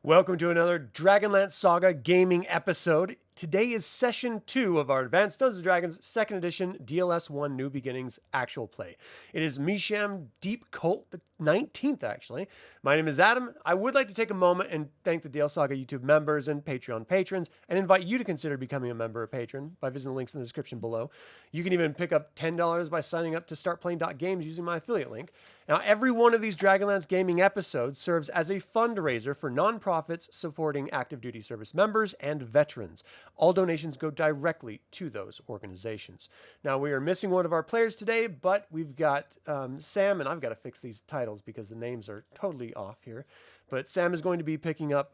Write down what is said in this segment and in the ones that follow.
Welcome to another DragonLance Saga gaming episode. Today is session 2 of our Advanced Dungeons & Dragons 2nd Edition DLS 1 New Beginnings actual play. It is Misham Deep Cult, the 19th actually. My name is Adam. I would like to take a moment and thank the DL Saga YouTube members and Patreon patrons and invite you to consider becoming a member or patron by visiting the links in the description below. You can even pick up $10 by signing up to startplaying.games using my affiliate link. Now, every one of these Dragonlance gaming episodes serves as a fundraiser for nonprofits supporting active duty service members and veterans. All donations go directly to those organizations. Now, we are missing one of our players today, but we've got Sam, and I've got to fix these titles because the names are totally off here. But Sam is going to be picking up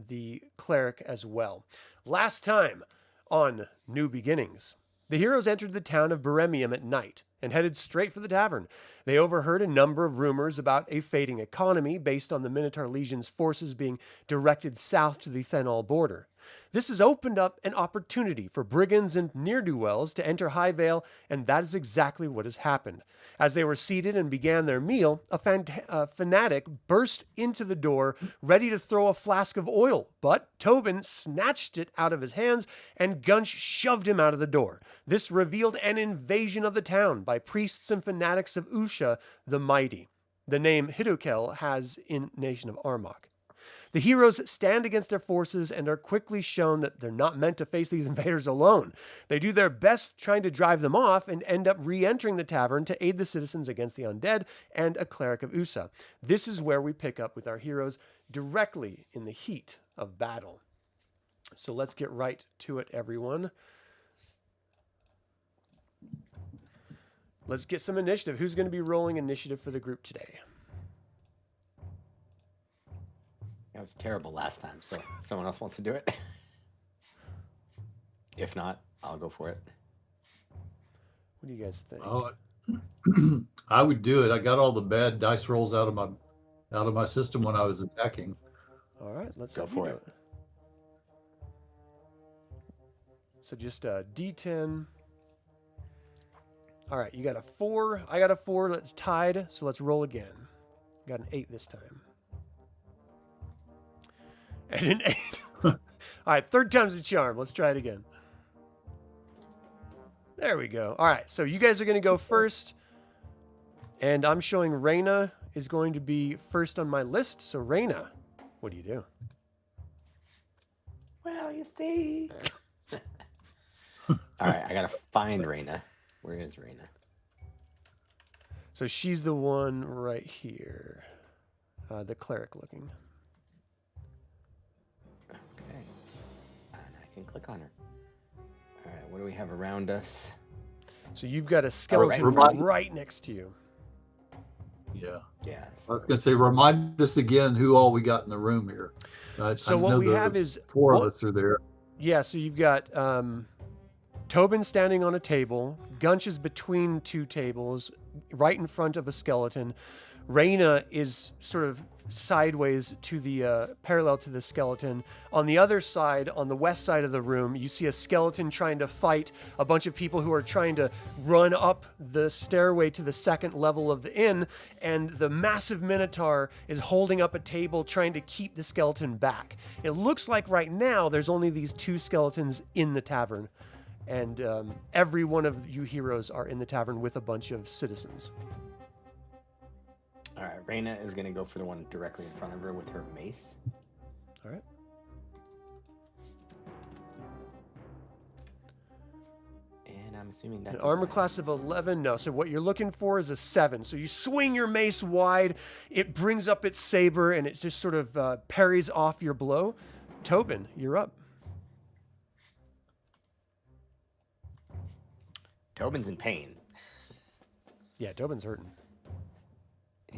the Cleric as well. Last time on New Beginnings, the heroes entered the town of Beremium at night and headed straight for the tavern. They overheard a number of rumors about a fading economy based on the Minotaur Legion's forces being directed south to the Thenol border. This has opened up an opportunity for brigands and ne'er-do-wells to enter Highvale, and that is exactly what has happened. As they were seated and began their meal, a fanatic burst into the door, ready to throw a flask of oil, but Tobin snatched it out of his hands, and Gunch shoved him out of the door. This revealed an invasion of the town by priests and fanatics of Usha the Mighty, the name Hidukel has in Nation of Armagh. The heroes stand against their forces and are quickly shown that they're not meant to face these invaders alone. They do their best trying to drive them off and end up re-entering the tavern to aid the citizens against the undead and a cleric of Usa. This is where we pick up with our heroes directly in the heat of battle. So let's get right to it, everyone. Let's get some initiative. Who's going to be rolling initiative for the group today? That was terrible last time, so someone else wants to do it. If not, I'll go for it. What do you guys think? Oh, I would do it. I got all the bad dice rolls out of my system when I was attacking. All right, let's Go for it. So just a D10. All right, you got a 4. I got a 4. That's tied, so let's roll again. Got an 8 this time. And an 8. All right, third time's the charm. Let's try it again. There we go. All right, so you guys are going to go first. And I'm showing Reyna is going to be first on my list. So Reyna, what do you do? Well, you see. All right, I got to find Reyna. Where is Reyna? So she's the one right here. The cleric looking. Okay. And I can click on her. All right, what do we have around us? So you've got a skeleton right next to you. Yeah. Yes. I was going to say, remind us again who all we got in the room here. So what we have is 4 of us are there. Yeah, so you've got Tobin standing on a table. Gunch is between 2 tables, right in front of a skeleton. Reyna is sort of sideways to the parallel to the skeleton. On the other side, on the west side of the room, you see a skeleton trying to fight a bunch of people who are trying to run up the stairway to the 2nd level of the inn, and the massive minotaur is holding up a table trying to keep the skeleton back. It looks like right now there's only these 2 skeletons in the tavern, and every one of you heroes are in the tavern with a bunch of citizens. All right, Reyna is going to go for the one directly in front of her with her mace. All right. And I'm assuming that An armor class of 11, no. So what you're looking for is a 7. So you swing your mace wide, it brings up its saber, and it just sort of parries off your blow. Tobin, you're up. Tobin's in pain. Yeah, Tobin's hurting.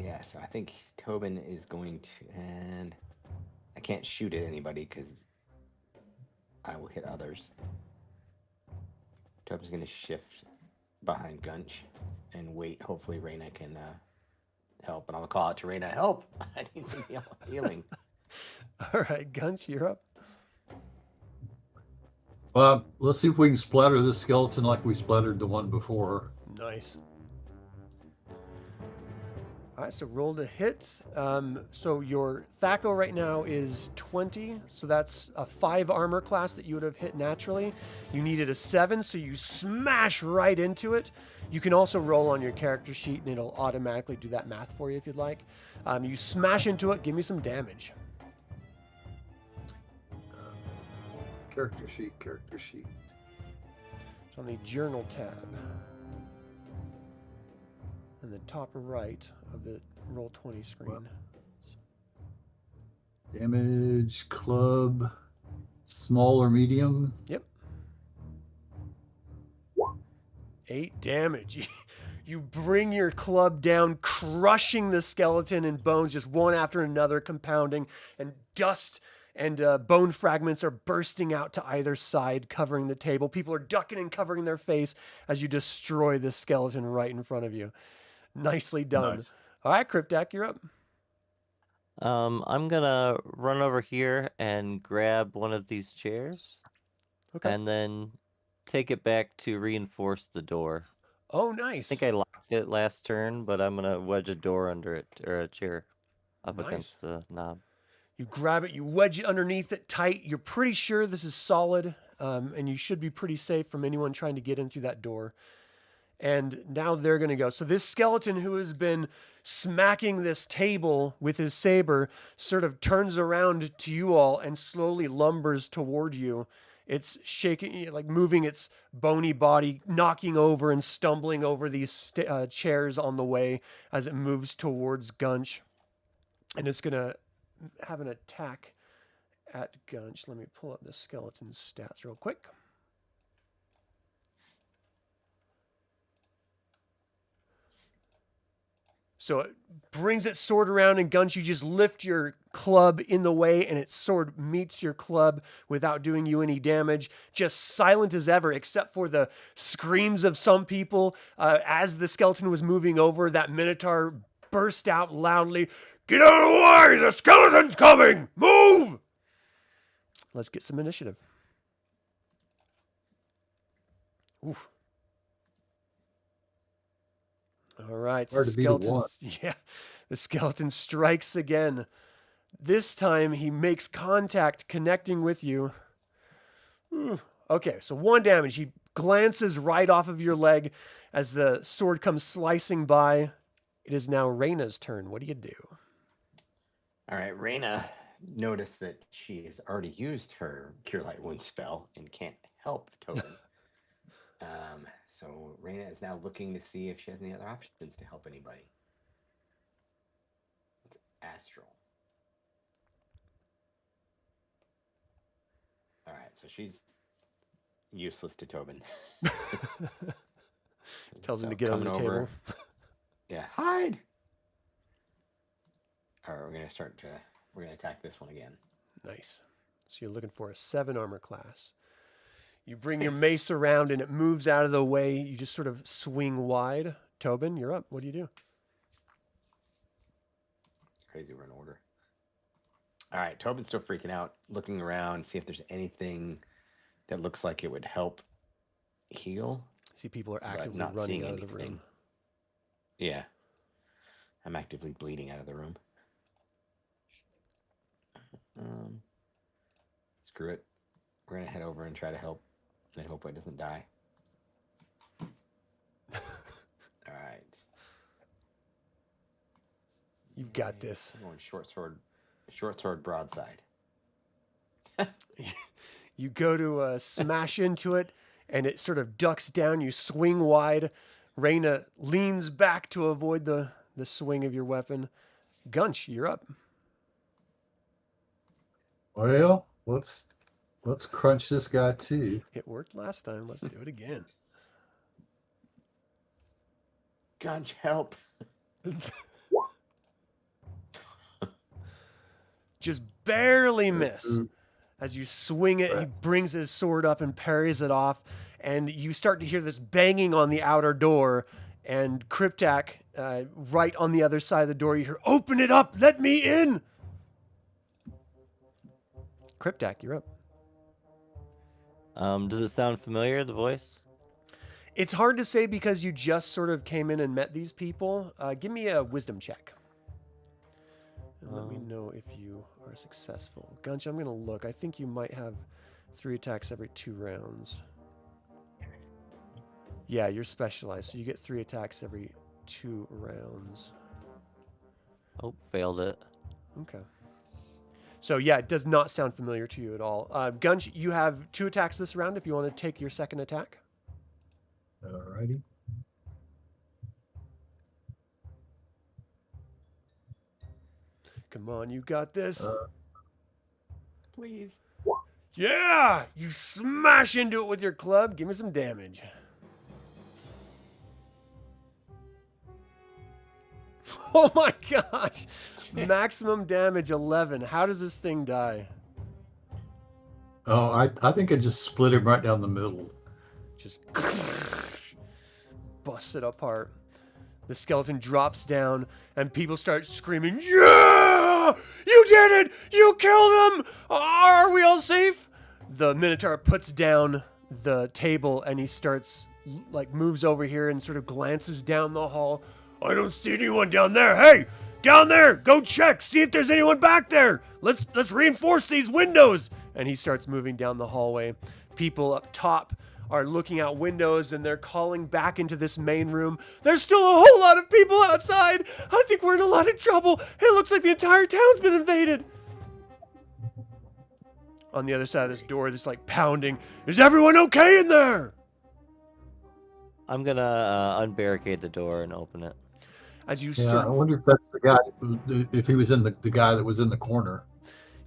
Yeah, so I think Tobin is going to, and I can't shoot at anybody because I will hit others. Tobin's going to shift behind Gunch and wait. Hopefully Reyna can help, and I'll call out to Reyna, help! I need some healing. All right, Gunch, you're up. Well, let's see if we can splatter this skeleton like we splattered the one before. Nice. All right, so roll to hit. So your Thaco right now is 20, so that's a 5 armor class that you would have hit naturally. You needed a 7, so you smash right into it. You can also roll on your character sheet, and it'll automatically do that math for you if you'd like. You smash into it. Give me some damage. Character sheet, character sheet. It's on the journal tab. In the top right of the Roll20 screen. Damage, club, small or medium. Yep. 8 damage. You bring your club down, crushing the skeleton and bones, just one after another, compounding, and dust and bone fragments are bursting out to either side, covering the table. People are ducking and covering their face as you destroy the skeleton right in front of you. Nicely done. Nice. All right, Kriptac, you're up. I'm gonna run over here and grab one of these chairs, Okay. and then take it back to reinforce the door. Oh, I nice. think I locked it last turn, but I'm gonna wedge a door under it, or a chair up Nice. against the knob. You grab it, you wedge it underneath it tight. You're pretty sure this is solid, and you should be pretty safe from anyone trying to get in through that door. And now they're going to go. So this skeleton who has been smacking this table with his saber sort of turns around to you all and slowly lumbers toward you. It's shaking, like moving its bony body, knocking over and stumbling over these chairs on the way as it moves towards Gunch. And it's going to have an attack at Gunch. Let me pull up the skeleton's stats real quick. So it brings its sword around, and Gunch, you just lift your club in the way, and its sword meets your club without doing you any damage. Just silent as ever, except for the screams of some people. As the skeleton was moving over, that Minotaur burst out loudly, "Get out of the way! The skeleton's coming! Move!" Let's get some initiative. Oof. All right, so Hard to beat a one. the skeleton strikes again. This time he makes contact, connecting with you. Okay, so 1 damage. He glances right off of your leg as the sword comes slicing by. It is now Reyna's turn. What do you do? All right, Reyna noticed that she has already used her Cure Light Wound spell and can't help Tobin. So Reyna is now looking to see if she has any other options to help anybody. It's Astral. All right, so she's useless to Tobin. Tells him So to get on the coming table. over. Yeah, hide. All right, we're gonna attack this one again. Nice. So you're looking for a 7 armor class. You bring your mace around and it moves out of the way. You just sort of swing wide. Tobin, you're up. What do you do? It's crazy we're in order. All right, Tobin's still freaking out, looking around, see if there's anything that looks like it would help heal. See, people are but actively not running seeing out of the anything. room. Yeah. I'm actively bleeding out of the room. Screw it. We're going to head over and try to help. And I hope it doesn't die. All right. You've got this. I'm going short sword broadside. You go to smash into it, and it sort of ducks down. You swing wide. Reyna leans back to avoid the swing of your weapon. Gunch, you're up. Well, let's crunch this guy too. It worked last time. Let's do it again. Gunch, help. Just barely miss. As you swing it, he brings his sword up and parries it off. And you start to hear this banging on the outer door. And Kriptac, right on the other side of the door, you hear, "Open it up! Let me in!" Kriptac, you're up. Does it sound familiar, the voice? It's hard to say because you just sort of came in and met these people. Give me a wisdom check. And let me know if you are successful. Gunch, I'm going to look. I think you might have 3 attacks every 2 rounds. Yeah, you're specialized, so you get 3 attacks every 2 rounds. Oh, failed it. Okay. So yeah, it does not sound familiar to you at all. Gunch, you have 2 attacks this round if you want to take your second attack. Alrighty. Come on, you got this. Please. Yeah! You smash into it with your club. Give me some damage. Oh my gosh! Maximum damage 11. How does this thing die? Oh, I think I just split him right down the middle. Just bust it apart. The skeleton drops down, and people start screaming, "Yeah! You did it! You killed him! Are we all safe?" The Minotaur puts down the table, and he starts, like, moves over here and sort of glances down the hall. "I don't see anyone down there. Hey, down there! Go check! See if there's anyone back there! Let's reinforce these windows!" And he starts moving down the hallway. People up top are looking out windows, and they're calling back into this main room. "There's still a whole lot of people outside. I think we're in a lot of trouble. It looks like the entire town's been invaded." On the other side of this door, there's like pounding. "Is everyone okay in there?" I'm gonna unbarricade the door and open it. As you Yeah, I sort wonder if that's the guy, if he was in the guy that was in the corner.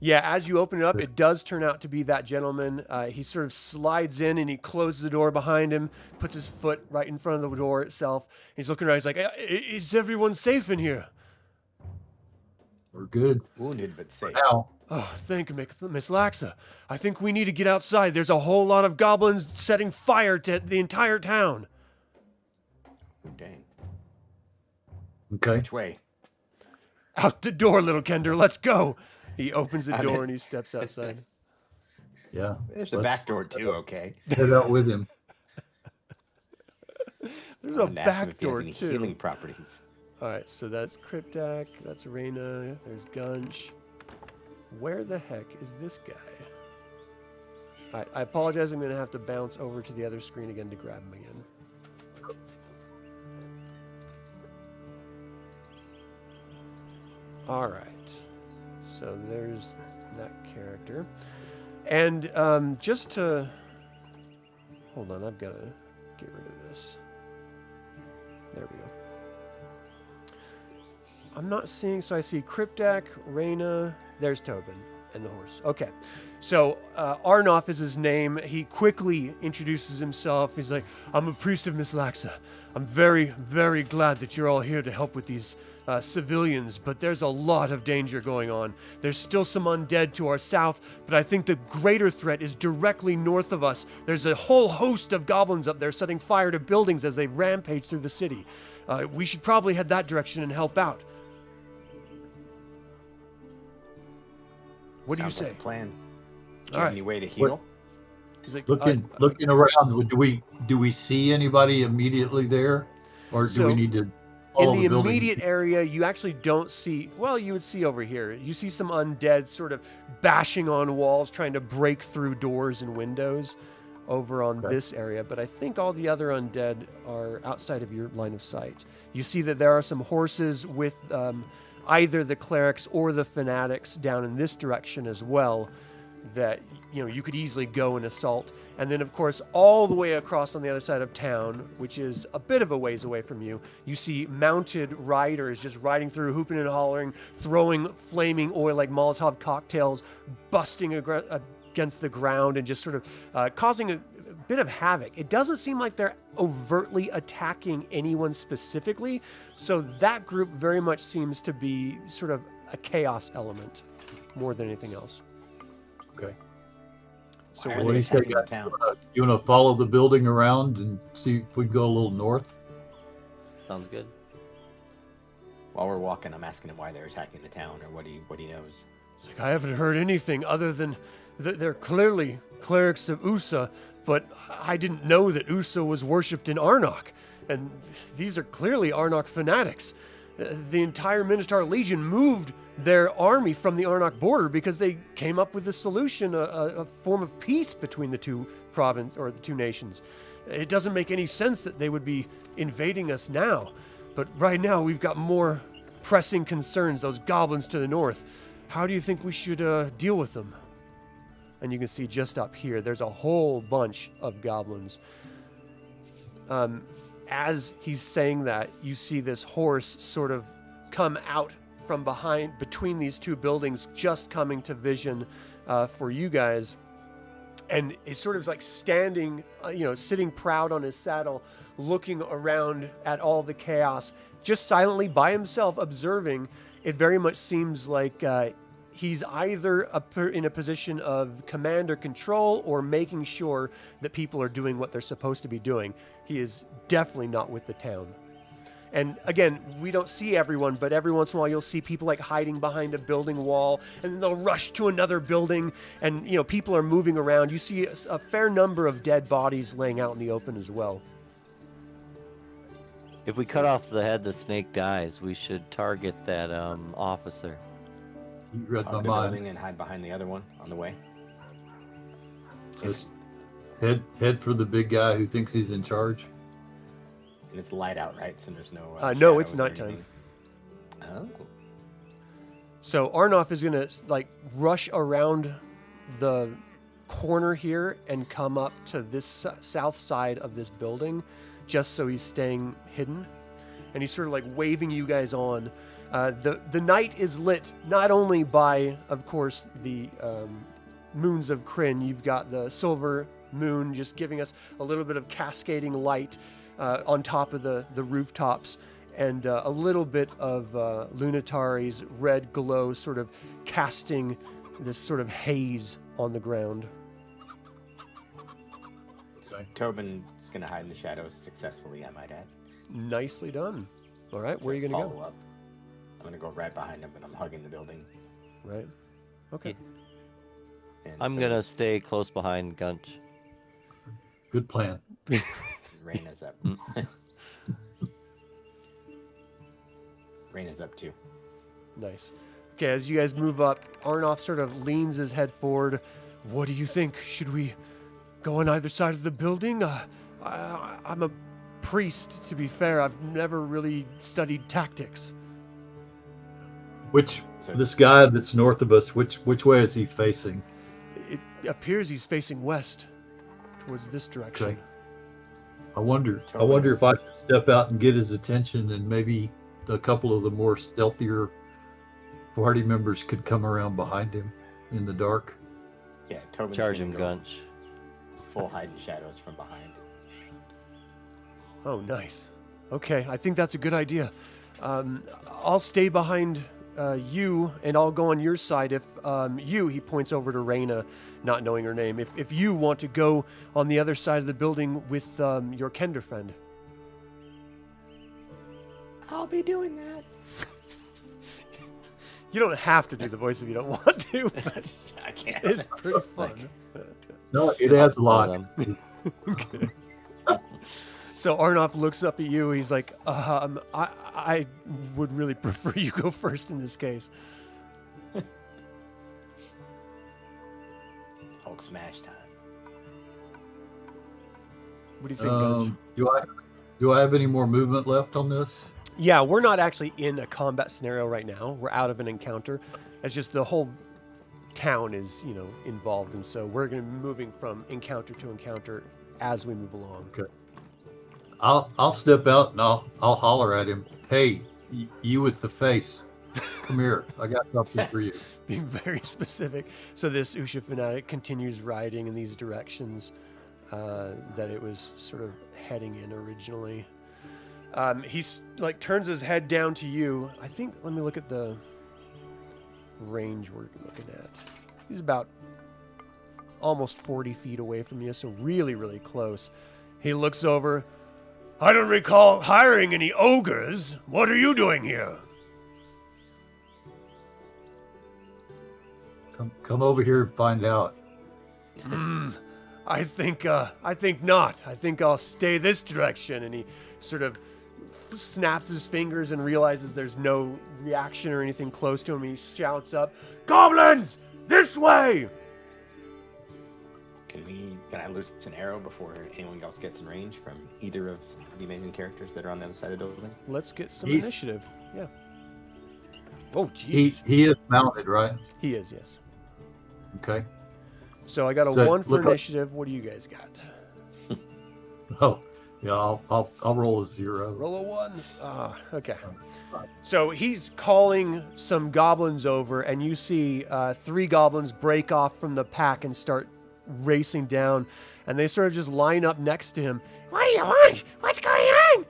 Yeah, as you open it up, it does turn out to be that gentleman. He sort of slides in and he closes the door behind him, puts his foot right in front of the door itself. He's looking around. He's like, "Is everyone safe in here?" We're good. Wounded but safe. Now, "Oh, thank you, Mislaxa. I think we need to get outside. There's a whole lot of goblins setting fire to the entire town." Oh, dang. okay. Which way? "Out the door, little Kender. Let's go." He opens the I'm door in. and he steps outside. Yeah. There's a Let's back door too, okay? Head out with him. There's I a wanted to ask him back if he has door any too. healing properties. All right, so that's Kriptac, that's Reyna, there's Gunch. Where the heck is this guy? All right, I apologize. I'm going to have to bounce over to the other screen again to grab him again. All right, so there's that character. And just to... Hold on, I've got to get rid of this. There we go. I'm not seeing, so I see Kriptac, Reyna, there's Tobin, and the horse. Okay, so Arnoff is his name. He quickly introduces himself. He's like, "I'm a priest of Mislaxa. I'm very, very glad that you're all here to help with these civilians, but there's a lot of danger going on. There's still some undead to our south, but I think the greater threat is directly north of us. There's a whole host of goblins up there setting fire to buildings as they rampage through the city. We should probably head that direction and help out. What do you Sounds like say?" a plan. Do you All have right. any way to heal? He's like, Looking around, do we see anybody immediately there, or do So, we need to follow in the building? immediate area, you actually don't see, well, you would see over here. You see some undead sort of bashing on walls, trying to break through doors and windows over on this area. But I think all the other undead are outside of your line of sight. You see that there are some horses with either the clerics or the fanatics down in this direction as well, that you could easily go and assault. And then, of course, all the way across on the other side of town, which is a bit of a ways away from you, you see mounted riders just riding through, hooping and hollering, throwing flaming oil like Molotov cocktails, busting against the ground and just sort of causing a bit of havoc. It doesn't seem like they're overtly attacking anyone specifically, so that group very much seems to be sort of a chaos element more than anything else. Okay. So Why what are What do they you say? attacking the town? You want to follow the building around and see if we go a little north? Sounds good. While we're walking, I'm asking him why they're attacking the town or what he knows. It's like, I haven't heard anything other than they're clearly clerics of USA, but I didn't know that Uso was worshipped in Arnok, and these are clearly Arnok fanatics. The entire Minotaur Legion moved their army from the Arnok border because they came up with a solution, a form of peace between the two nations. It doesn't make any sense that they would be invading us now, but right now we've got more pressing concerns, those goblins to the north. How do you think we should deal with them? And you can see just up here, there's a whole bunch of goblins. As he's saying that, you see this horse sort of come out from behind, between these two buildings, just coming to vision for you guys. And is sort of like standing, sitting proud on his saddle, looking around at all the chaos, just silently by himself, observing. It very much seems like he's either in a position of command or control, or making sure that people are doing what they're supposed to be doing. He is definitely not with the town. And again, we don't see everyone, but every once in a while you'll see people like hiding behind a building wall, and then they'll rush to another building, and people are moving around. You see a fair number of dead bodies laying out in the open as well. If we cut off the head, the snake dies. We should target that officer. You read my The mind. building and hide behind the other one on the way. Just head for the big guy who thinks he's in charge. And it's light out, right? So there's no. No, it's shadows or nighttime. anything. Oh. So Arnoff is gonna rush around the corner here and come up to this south side of this building, just so he's staying hidden. And he's sort of like waving you guys on. The night is lit not only by, of course, the moons of Krynn. You've got the silver moon just giving us a little bit of cascading light on top of the rooftops, and a little bit of Lunatari's red glow sort of casting this sort of haze on the ground. Okay. Tobin's gonna hide in the shadows successfully, I might add. Nicely done. All right, where are you going to Follow up. I'm gonna go right behind him, and I'm hugging the building. Right. Okay. And I'm so gonna is stay close behind Gunch. Good plan. Reyna's up. Reyna's up too. Nice. Okay, as you guys move up, Arnoff sort of leans his head forward. What do you think? Should we go on either side of the building? I'm a priest, to be fair. I've never really studied tactics. This guy that's north of us, which way is he facing? It appears he's facing west, towards this direction. Okay. I wonder if I should step out and get his attention, and maybe a couple of the more stealthier party members could come around behind him in the dark. Yeah, Tobin's Charge gonna him, go Gunch. full hide in shadows from behind. Oh, nice. Okay, I think that's a good idea. I'll stay behind you, and I'll go on your side if he points over to Reyna, not knowing her name, if you want to go on the other side of the building with your Kender friend. I'll be doing that. You don't have to do the voice if you don't want to, but I can't. it's pretty fun. No, it adds a lot. Okay. So Arnoff looks up at you. He's like, I would really prefer you go first in this case. Hulk smash time. What do you think, Gunch? Do I have any more movement left on this? Yeah, we're not actually in a combat scenario right now. We're out of an encounter. It's just the whole town is, involved, and so we're going to be moving from encounter to encounter as we move along. Okay. I'll step out and I'll holler at him. Hey, you with the face, come here. I got something for you. Being very specific. So this Usha fanatic continues riding in these directions that it was sort of heading in originally. He's turns his head down to you. I think, let me look at the range we're looking at. He's about almost 40 feet away from you, so really, really close. He looks over. I don't recall hiring any ogres. What are you doing here? Come over here and find out. I think not. I think I'll stay this direction. And he sort of snaps his fingers and realizes there's no reaction or anything close to him. He shouts up, "Goblins, this way!" Can I loose an arrow before anyone else gets in range from either of the amazing characters that are on the other side of the building? Let's get some He's- initiative. Yeah. Oh, He jeez. he is mounted, right? He is, yes. Okay. So I got a So, 1 for look up- initiative. What do you guys got? Oh, yeah. I'll roll a 0. Roll a 1. Okay. So he's calling some goblins over, and you see 3 goblins break off from the pack and start racing down, and they sort of just line up next to him. "What do you want? What's going on?"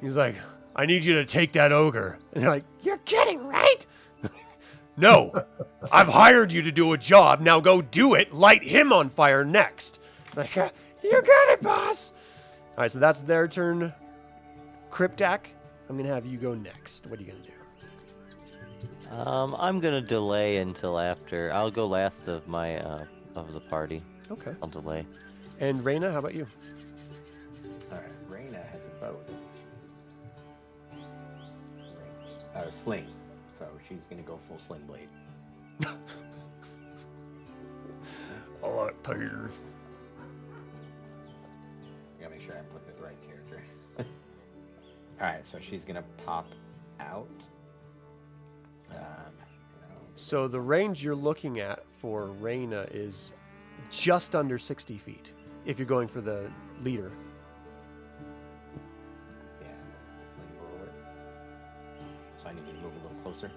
He's like, "I need you to take that ogre." And they're like, "You're kidding, right?" "No, I've hired you to do a job. Now go do it. Light him on fire next." Like, "You got it, boss." All right, so that's their turn. Kriptac, I'm going to have you go next. What are you going to do? I'm gonna delay until after. I'll go last of my of the party. Okay. I'll delay. And Reyna, how about you? All right, Reyna has a bow. Sling. So she's gonna go full sling blade. All right, Peter. I gotta make sure I'm looking at the right character. All right, so she's gonna pop out. So the range you're looking at for Reyna is just under 60 feet if you're going for the leader. Yeah, sling roll it. So I need to move a little closer.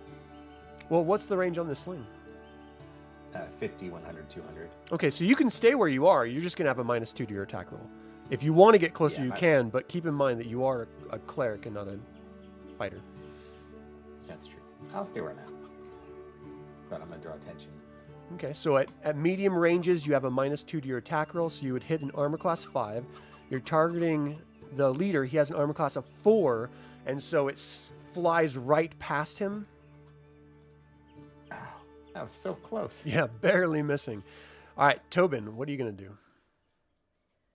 Well, what's the range on this sling? 50, 100, 200. Okay, so you can stay where you are. You're just going to have a -2 to your attack roll. If you want to get closer, Yeah, you can, but keep in mind that you are a cleric and not a fighter. That's true. I'll stay where I'm at. But I'm gonna draw attention. Okay, so at medium ranges, you have a -2 to your attack roll, so you would hit an armor class 5. You're targeting the leader. He has an armor class of 4, and so it flies right past him. Oh, that was so close. Yeah, barely missing. All right, Tobin, what are you going to do?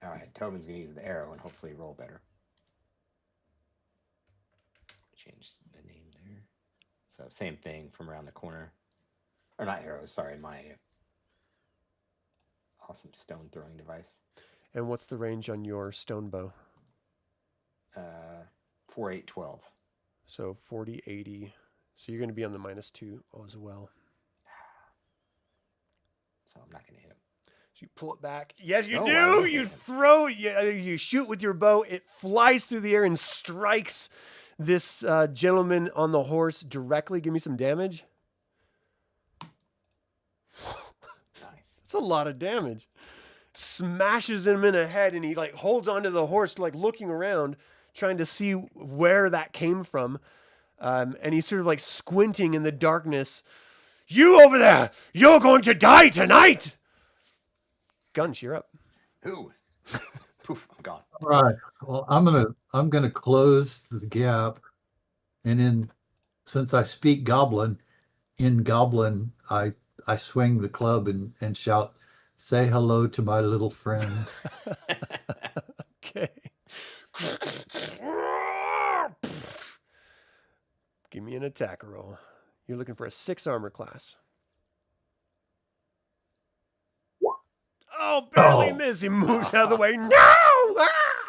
All right, Tobin's gonna use the arrow and hopefully roll better. Change the name there. So same thing from around the corner. Or not arrows, sorry, my awesome stone throwing device. And what's the range on your stone bow? 4, 8, 12. So 40, 80. So you're going to be on the -2 as well. So I'm not gonna hit him. So you pull it back. Yes, you Oh, do. wow. You throw. You shoot with your bow. It flies through the air and strikes this gentleman on the horse directly. Give me some damage. Nice. That's a lot of damage. Smashes him in the head, and he like holds onto the horse, like looking around, trying to see where that came from. And he's sort of like squinting in the darkness. "You over there! You're going to die tonight!" Gunch, you're up. Who? Poof, I'm gone. All right. Well, I'm gonna close the gap, and then since I speak Goblin, in Goblin I swing the club and shout, "Say hello to my little friend." Okay. Give me an attack roll. You're looking for a 6 armor class. Oh, barely Oh. miss. He moves out of the way. No! Ah!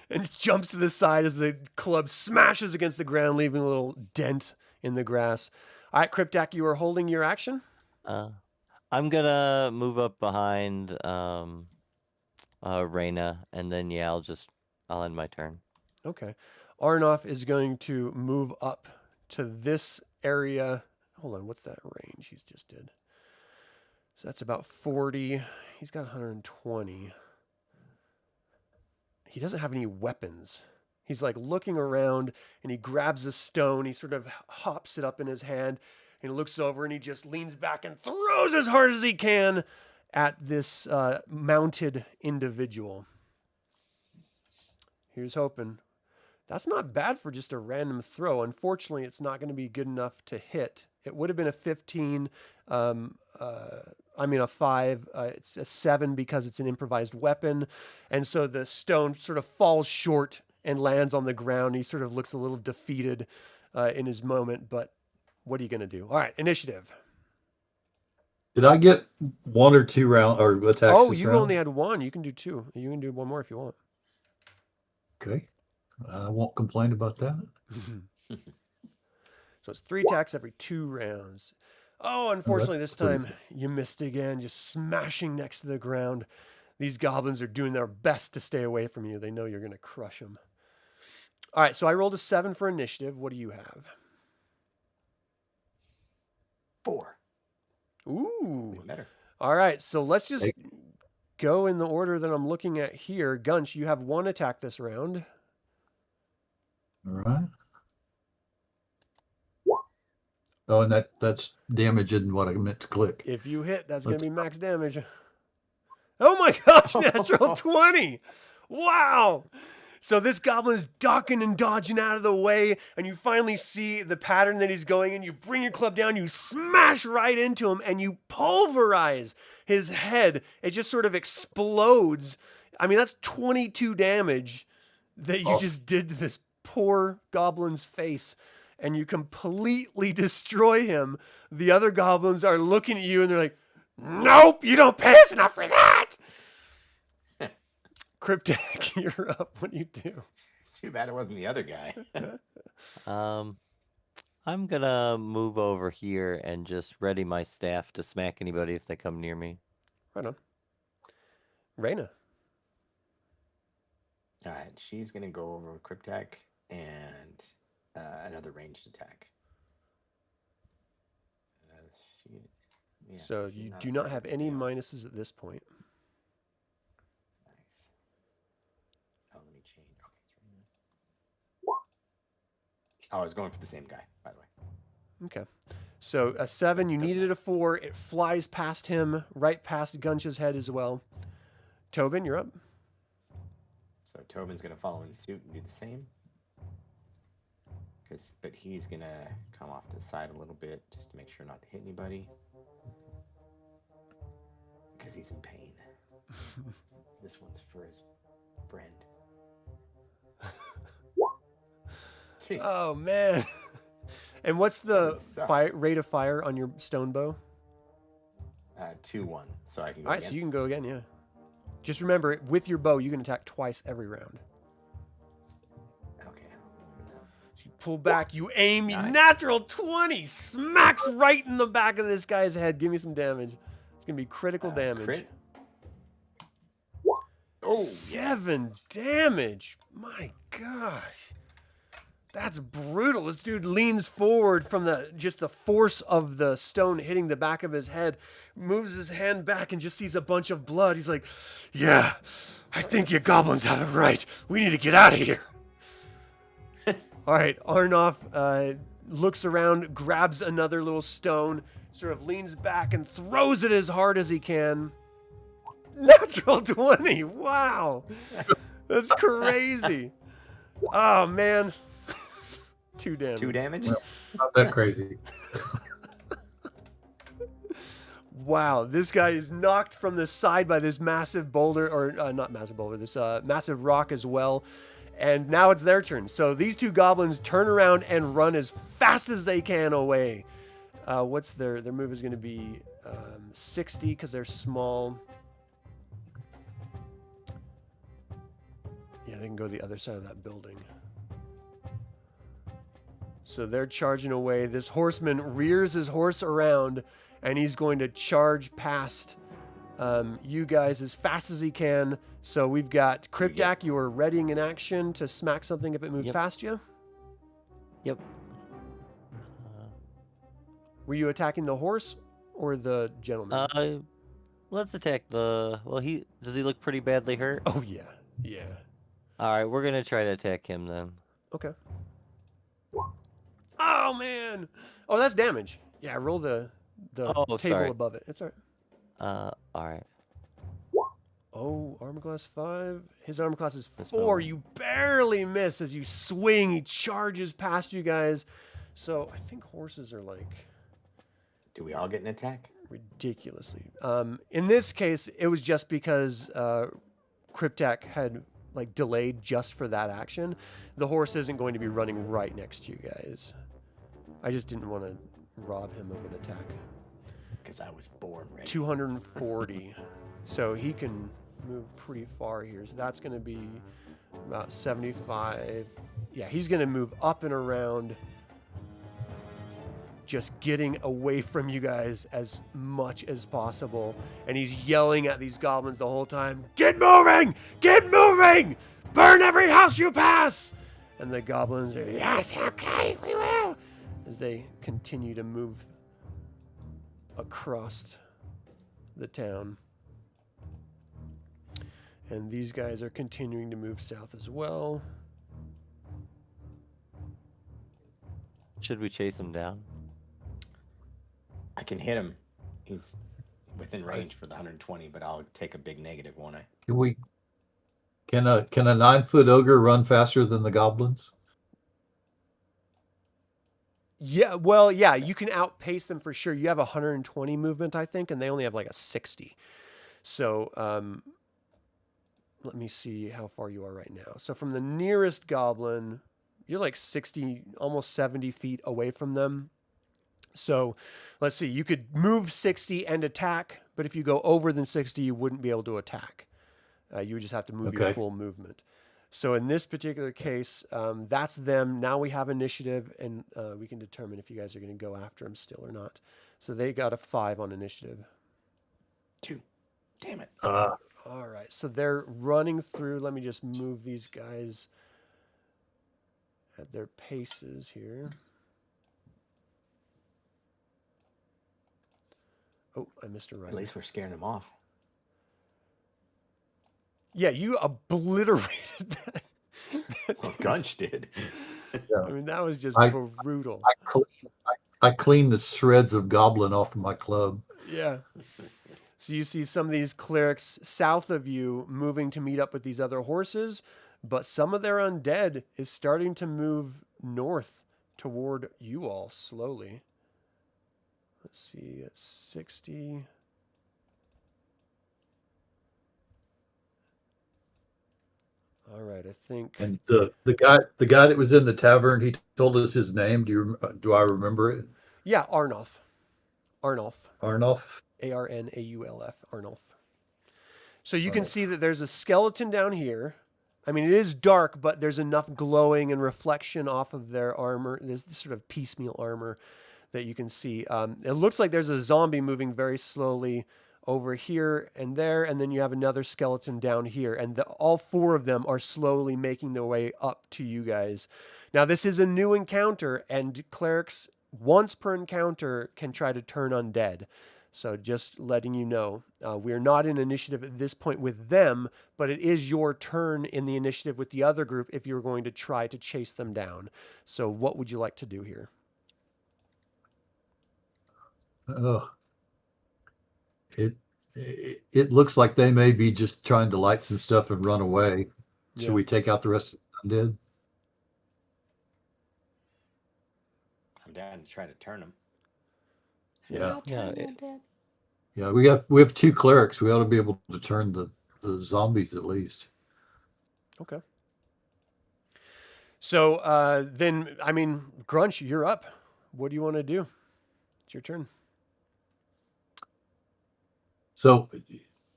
And jumps to the side as the club smashes against the ground, leaving a little dent in the grass. All right, Kriptac, you are holding your action. I'm gonna move up behind Reyna, and then yeah, I'll end my turn. Okay. Arnoff is going to move up to this area. Hold on, what's that range he's just did? So that's about 40. He's got 120. He doesn't have any weapons. He's like looking around, and he grabs a stone. He sort of hops it up in his hand, and he looks over, and he just leans back and throws as hard as he can at this mounted individual. Here's hoping. That's not bad for just a random throw. Unfortunately, it's not going to be good enough to hit. It would have been a 15 a 5. It's a 7 because it's an improvised weapon. And so the stone sort of falls short and lands on the ground. He sort of looks a little defeated in his moment, but what are you going to do? All right, initiative. Did I get 1 or 2 round or attacks? Oh, this you round? only had 1. You can do 2. You can do 1 more if you want. Okay. I won't complain about that. So it's 3 attacks every 2 rounds. Oh, unfortunately, this time pleasing. you missed again, just smashing next to the ground. These goblins are doing their best to stay away from you. They know you're going to crush them. All right, so I rolled a 7 for initiative. What do you have? 4. Ooh. Even better. All right, so let's just go in the order that I'm looking at here. Gunch, you have 1 attack this round. All right. Oh, and that's damage isn't what I meant to click. If you hit, that's going to be max damage. Oh my gosh, natural 20. Wow. So this goblin's ducking and dodging out of the way, and you finally see the pattern that he's going in. You bring your club down, you smash right into him, and you pulverize his head. It just sort of explodes. I mean, that's 22 damage that you just did to this poor goblin's face, and you completely destroy him. The other goblins are looking at you, and they're like, nope, you don't pay us enough for that. Kriptac, you're up. What do you do? Too bad it wasn't the other guy. I'm gonna move over here and just ready my staff to smack anybody if they come near me. Right on. Reyna. All right, she's gonna go over with Kriptac and another ranged attack. So you do not have any minuses at this point. Nice. Oh, let me change. Okay. Oh, I was going for the same guy, by the way. Okay. So a 7, you needed a 4. It flies past him, right past Gunch's head as well. Tobin, you're up. So Tobin's gonna follow in suit and do the same. But he's gonna come off to the side a little bit just to make sure not to hit anybody. Because he's in pain. This one's for his friend. Jeez. Oh, man. And what's the rate of fire on your stone bow? 2-1, so I can go All right, again. so you can go again, yeah. Just remember, with your bow, you can attack twice every round. Okay. So you pull back, you aim, Nice. natural 20, smacks right in the back of this guy's head. Give me some damage. It's going to be critical damage. Crit. Oh, 7 damage. My gosh. That's brutal. This dude leans forward from just the force of the stone hitting the back of his head, moves his hand back and just sees a bunch of blood. He's like, yeah, I think you goblins have it right. We need to get out of here. All right, Arnoff looks around, grabs another little stone, sort of leans back and throws it as hard as he can. Natural 20. Wow. That's crazy. Oh, man. 2 damage. 2 damage? Not that crazy. Wow, this guy is knocked from the side by this massive boulder, or not massive boulder, this massive rock as well. And now it's their turn. So these 2 goblins turn around and run as fast as they can away. What's their move is going to be 60 because they're small. Yeah, they can go the other side of that building. So they're charging away. This horseman rears his horse around, and he's going to charge past you guys as fast as he can. So we've got Kriptac. You are readying an action to smack something if it moved past you. Yep. Were you attacking the horse or the gentleman? Let's attack the. Well, does he look pretty badly hurt? Oh yeah, yeah. All right, we're gonna try to attack him then. Okay. Oh man! Oh, that's damage. Yeah, roll the table sorry. above it. It's all right. All right. Oh, armor class 5. His armor class is 4. Misspelled. You barely miss as you swing. He charges past you guys. So I think horses are like... Do we all get an attack? ridiculously. In this case, it was just because Kriptac had like delayed just for that action. The horse isn't going to be running right next to you guys. I just didn't want to rob him of an attack. Because I was born ready. 240. So he can move pretty far here. So that's going to be about 75. Yeah, he's going to move up and around, just getting away from you guys as much as possible. And he's yelling at these goblins the whole time, "Get moving! Get moving! Burn every house you pass!" And the goblins are, "Yes, okay, we will," as they continue to move across the town. And these guys are continuing to move south as well. Should we chase him down? I can hit him. He's within range for the 120, but I'll take a big negative, won't I? Can a 9-foot ogre run faster than the goblins? Yeah, well, yeah, you can outpace them for sure. You have 120 movement, I think, and they only have like a 60. So let me see how far you are right now. So from the nearest goblin, you're like 60, almost 70 feet away from them. So let's see, you could move 60 and attack, but if you go over than 60, you wouldn't be able to attack. You would just have to move your full movement. So in this particular case, that's them. Now we have initiative, and we can determine if you guys are going to go after them still or not. So they got a 5 on initiative. 2. Damn it. All right, so they're running through. Let me just move these guys at their paces here. Oh, I missed a right. At least we're scaring them off. Yeah, you obliterated that. Well, Gunch did. I mean, that was just brutal. I cleaned the shreds of goblin off of my club. Yeah. So you see some of these clerics south of you moving to meet up with these other horses, but some of their undead is starting to move north toward you all slowly. Let's see, it's 60. All right, I think. And the guy that was in the tavern, he told us his name. Do I remember it? Yeah, Arnulf. Arnulf. Arnaulf. Arnulf. So you can see that there's a skeleton down here. I mean, it is dark, but there's enough glowing and reflection off of their armor. There's this sort of piecemeal armor that you can see. It looks like there's a zombie moving very slowly over here and there, and then you have another skeleton down here, and all 4 of them are slowly making their way up to you guys. Now, this is a new encounter, and clerics, once per encounter, can try to turn undead. So just letting you know, we're not in initiative at this point with them, but it is your turn in the initiative with the other group if you're going to try to chase them down. So what would you like to do here? Oh, it looks like they may be just trying to light some stuff and run away. Yeah. Should we take out the rest of the undead? I'm down to try to turn them. Yeah. Yeah. We have 2 clerics. We ought to be able to turn the zombies at least. Okay. So then, I mean, Grunch, you're up. What do you want to do? It's your turn. So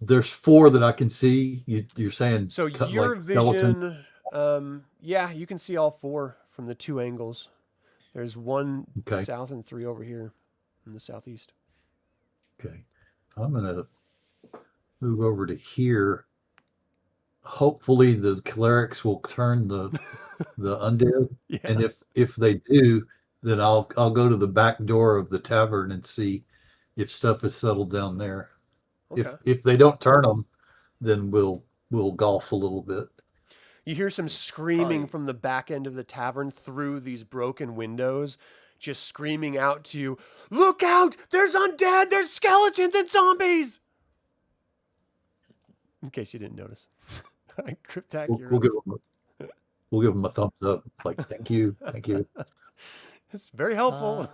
there's 4 that I can see. You're saying so your vision, yeah, you can see all 4 from the 2 angles. There's 1 south and 3 over here in the southeast. Okay, I'm gonna move over to here. Hopefully the clerics will turn the undead, and if they do, then I'll go to the back door of the tavern and see if stuff is settled down there. Okay. If they don't turn them, then we'll golf a little bit. You hear some screaming from the back end of the tavern through these broken windows, just screaming out to you, "Look out! There's undead! There's skeletons and zombies!" In case you didn't notice. Kriptac, we'll give them a thumbs up. Like, thank you. It's very helpful.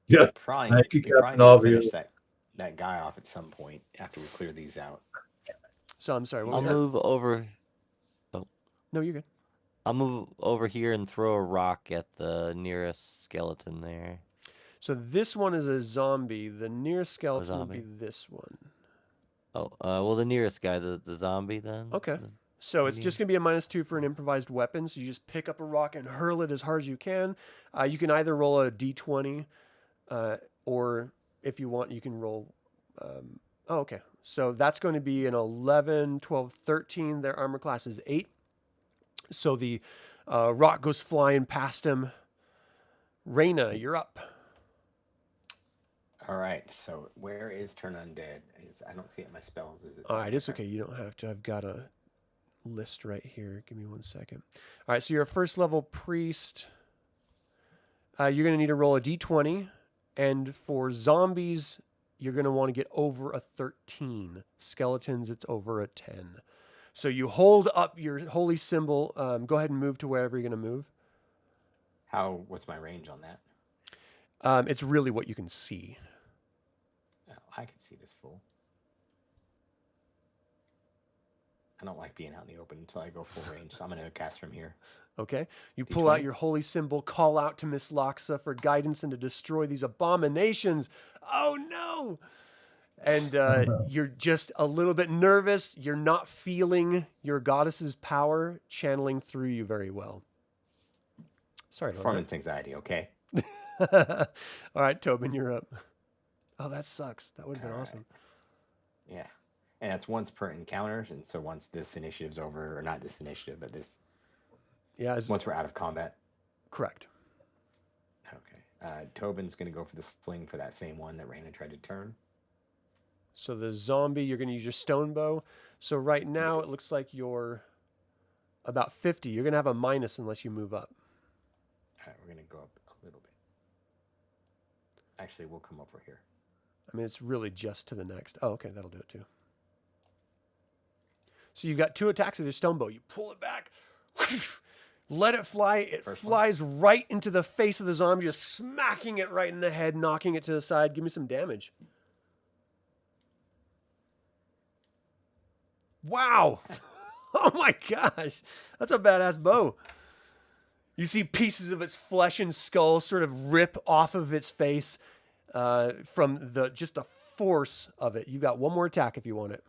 Yeah. Probably Thank you, need to Captain Obvious. finish that that guy off at some point after we clear these out. So I'm sorry. What I'll was that? move over. No, you're good. I'll move over here and throw a rock at the nearest skeleton there. So this one is a zombie. The nearest skeleton would be zombie. this one. Oh, well, the nearest guy, the zombie then. Okay. So it's just going to be a -2 for an improvised weapon. So you just pick up a rock and hurl it as hard as you can. You can either roll a d20, or if you want, you can roll. Oh, okay. So that's going to be an 11, 12, 13. Their armor class is 8. So the rock goes flying past him. Reyna, you're up. All right. So where is Turn Undead? I don't see it in my spells. Is it? All right, it's okay. You don't have to. I've got a list right here. Give me 1 second. All right, so you're a first level priest. You're going to need to roll a d20. And for zombies, you're going to want to get over a 13. Skeletons, it's over a 10. So you hold up your holy symbol. Go ahead and move to wherever you're going to move. What's my range on that? It's really what you can see. Oh, I can see this full. I don't like being out in the open until I go full range, so I'm going to cast from here. Okay. You pull out D20. your holy symbol, call out to Mislaxa for guidance and to destroy these abominations. Oh no! And you're just a little bit nervous. You're not feeling your goddess's power channeling through you very well. Sorry about Performance anxiety, okay? that. All right, Tobin, you're up. Oh, that sucks. That would have been All right. awesome. Yeah. And that's once per encounter, and so once this initiative's over, or not this initiative, but this, Yeah, once we're out of combat. correct. Okay. Tobin's going to go for the sling for that same one that Reyna tried to turn. So the zombie, you're going to use your stone bow. So right now Yes. it looks like you're about 50. You're going to have a minus unless you move up. All right, we're going to go up a little bit. Actually, we'll come over here. I mean, it's really just to the next. Oh, okay, that'll do it too. So you've got 2 attacks with your stone bow. You pull it back, let it fly. It First one. flies right into the face of the zombie, just smacking it right in the head, knocking it to the side. Give me some damage. Wow. Oh my gosh. That's a badass bow. You see pieces of its flesh and skull sort of rip off of its face from just the force of it. You got 1 more attack if you want it.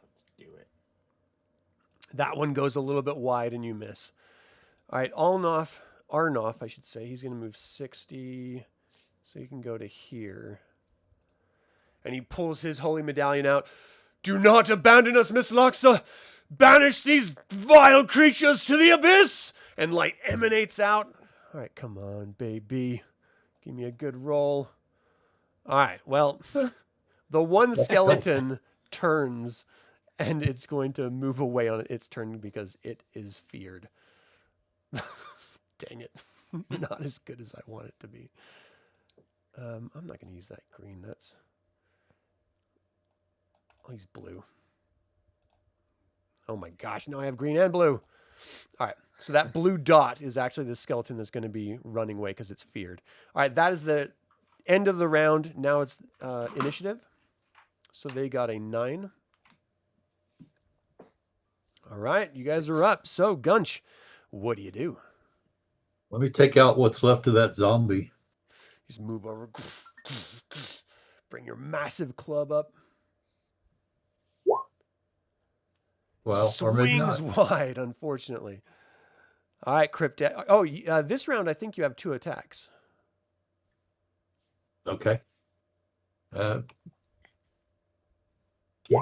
Let's do it. That one goes a little bit wide and you miss. All right, Arnoff, I should say. He's going to move 60. So you can go to here. And he pulls his holy medallion out. Do not abandon us, Mislaxa. Banish these vile creatures to the abyss. And light emanates out. All right, come on, baby. Give me a good roll. All right, well, the one skeleton turns and it's going to move away on its turn because it is feared. Dang it. Not as good as I want it to be. I'm not going to use that green. I'll use blue. Oh my gosh, now I have green and blue. All right, so that blue dot is actually the skeleton that's going to be running away because it's feared. All right, that is the end of the round. Now it's initiative. So they got a 9. All right, you guys are up. So, Gunch, what do you do? Let me take out what's left of that zombie. Just move over. Bring your massive club up. Well, or maybe Swings not. wide, unfortunately. All right, Kriptac. Oh, this round, I think you have 2 attacks. Okay. Can't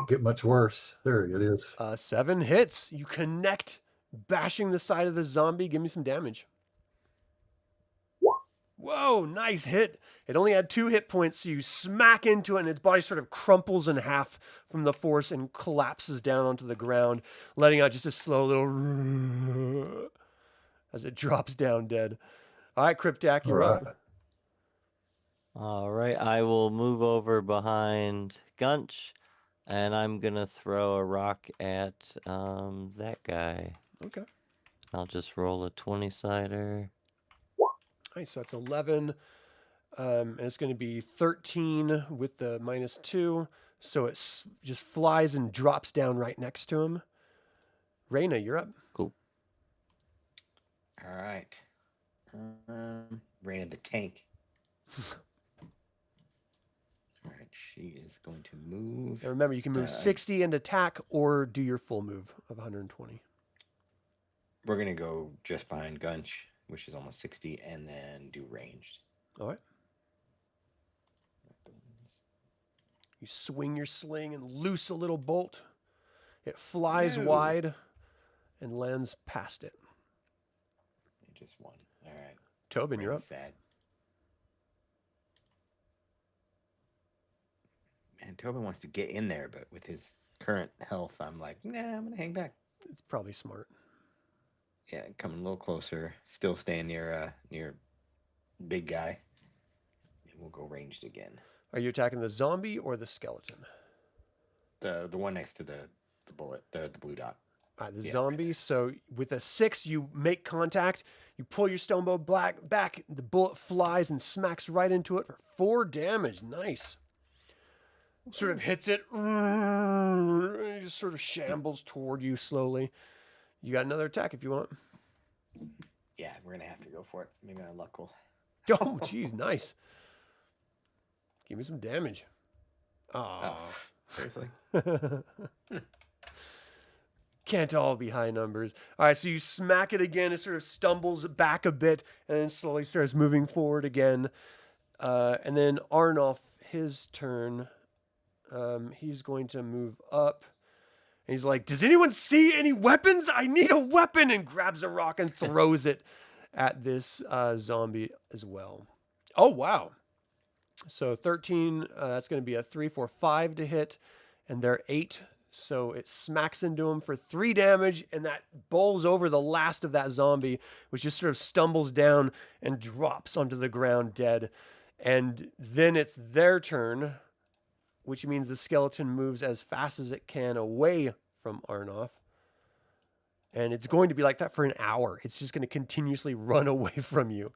get much worse. There it is. 7 hits. You connect, bashing the side of the zombie. Give me some damage. Whoa, nice hit. It only had 2 hit points, so you smack into it, and its body sort of crumples in half from the force and collapses down onto the ground, letting out just a slow little as it drops down dead. All right, Kriptac, you're All up. right. All right, I will move over behind Gunch, and I'm gonna throw a rock at that guy. Okay. I'll just roll a 20-sider. Nice, so that's 11. And it's going to be 13 with the -2. So it just flies and drops down right next to him. Reyna, you're up. Cool. All right. Reyna the tank. All right, she is going to move. And remember, you can move 60 and attack or do your full move of 120. We're going to go just behind Gunch, which is almost 60, and then do ranged. All right. You swing your sling and loose a little bolt. It flies wide and lands past it. Just one. All right. Tobin, you're up. Sad. Man, Tobin wants to get in there, but with his current health, I'm like, nah, I'm going to hang back. It's probably smart. Yeah, coming a little closer. Still staying near big guy. And we'll go ranged again. Are you attacking the zombie or the skeleton? The one next to the bullet, the blue dot. All right, the zombie. So with a 6, you make contact. You pull your stone bow back. The bullet flies and smacks right into it for 4 damage. Nice. Sort of hits it. It just sort of shambles toward you slowly. You got another attack if you want. Yeah, we're going to have to go for it. Maybe my luck will. Oh, geez, nice. Give me some damage. Oh, seriously? Can't all be high numbers. All right, so you smack it again. It sort of stumbles back a bit and then slowly starts moving forward again. And then Arnulf, his turn. He's going to move up. And he's like, does anyone see any weapons? I need a weapon. And grabs a rock and throws it at this zombie as well. Oh, wow. So 13, that's going to be a 3, 4, 5 to hit. And they're 8. So it smacks into him for 3 damage. And that bowls over the last of that zombie, which just sort of stumbles down and drops onto the ground dead. And then it's their turn, which means the skeleton moves as fast as it can away from Arnulf. And it's going to be like that for an hour. It's just going to continuously run away from you.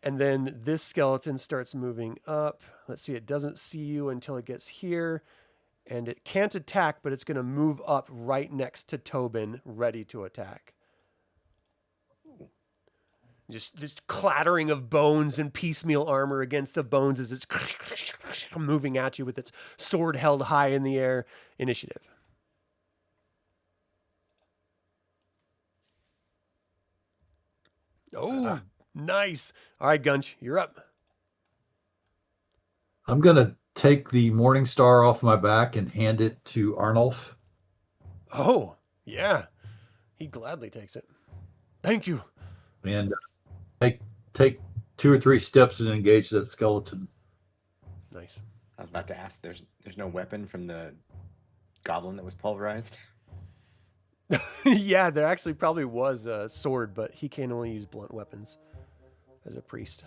And then this skeleton starts moving up. Let's see, it doesn't see you until it gets here. And it can't attack, but it's going to move up right next to Tobin, ready to attack. Just this clattering of bones and piecemeal armor against the bones as it's moving at you with its sword held high in the air. Initiative. Oh, nice. All right, Gunch, you're up. I'm going to take the Morning Star off my back and hand it to Arnulf. Oh, yeah. He gladly takes it. Thank you. And take 2 or 3 steps and engage that skeleton. Nice. I was about to ask, there's no weapon from the goblin that was pulverized? Yeah, there actually probably was a sword, but he can only use blunt weapons as a priest.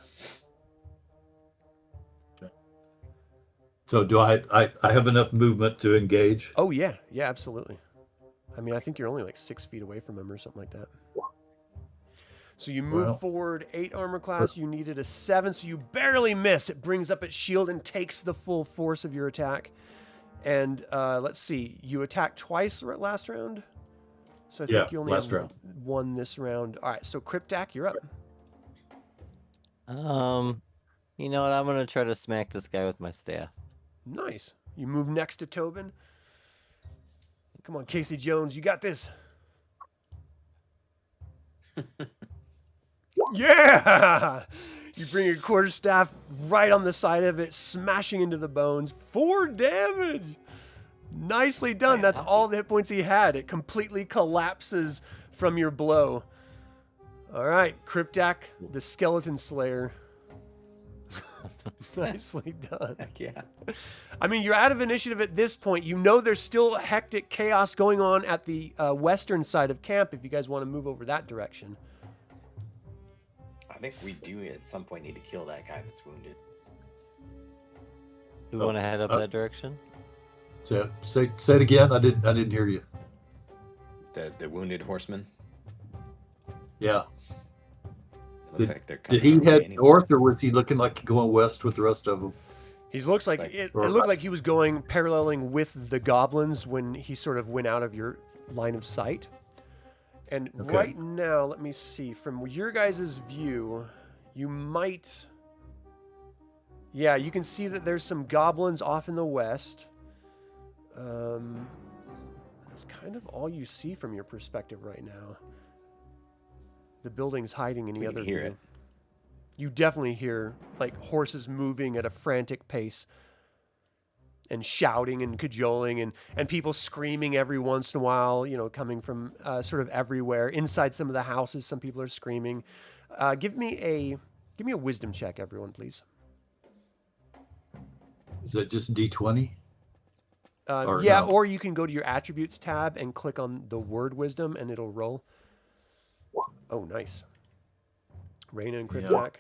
So do I have enough movement to engage? Oh, yeah. Yeah, absolutely. I mean, I think you're only like 6 feet away from him or something like that. So you move forward 8 armor class. You needed a 7, so you barely miss. It brings up its shield and takes the full force of your attack. And let's see. You attacked twice last round? So I think you only have one this round. All right, so Kriptac, you're up. You know what? I'm going to try to smack this guy with my staff. Nice. You move next to Tobin. Come on, Casey Jones, you got this. Yeah! You bring your quarterstaff right on the side of it, smashing into the bones. 4 damage! Nicely done. That's all the hit points he had. It completely collapses from your blow. All right, Kriptac, the Skeleton Slayer. Nicely done. Heck yeah. I mean, you're out of initiative at this point. You know there's still hectic chaos going on at the western side of camp if you guys want to move over that direction. I think we do at some point need to kill that guy that's wounded. Do we want to head up that direction? So say it again. I didn't hear you. The wounded horseman. Yeah. Looks like they're Did coming he our way head anyway. north, or was he looking like going west with the rest of them? He looks like Like- it looked like he was going paralleling with the goblins when he sort of went out of your line of sight. And Okay. right now, let me see. From your guys' view, you might... Yeah, you can see that there's some goblins off in the west. That's kind of all you see from your perspective right now. The building's hiding any We can other hear view. it. You definitely hear like horses moving at a frantic pace and shouting and cajoling and people screaming every once in a while, you know, coming from sort of everywhere. Inside some of the houses, some people are screaming. Give me a wisdom check, everyone, please. Is that just D20? Or Yeah, no? or you can go to your attributes tab and click on the word wisdom and it'll roll. Oh, nice. Reyna and Kriptac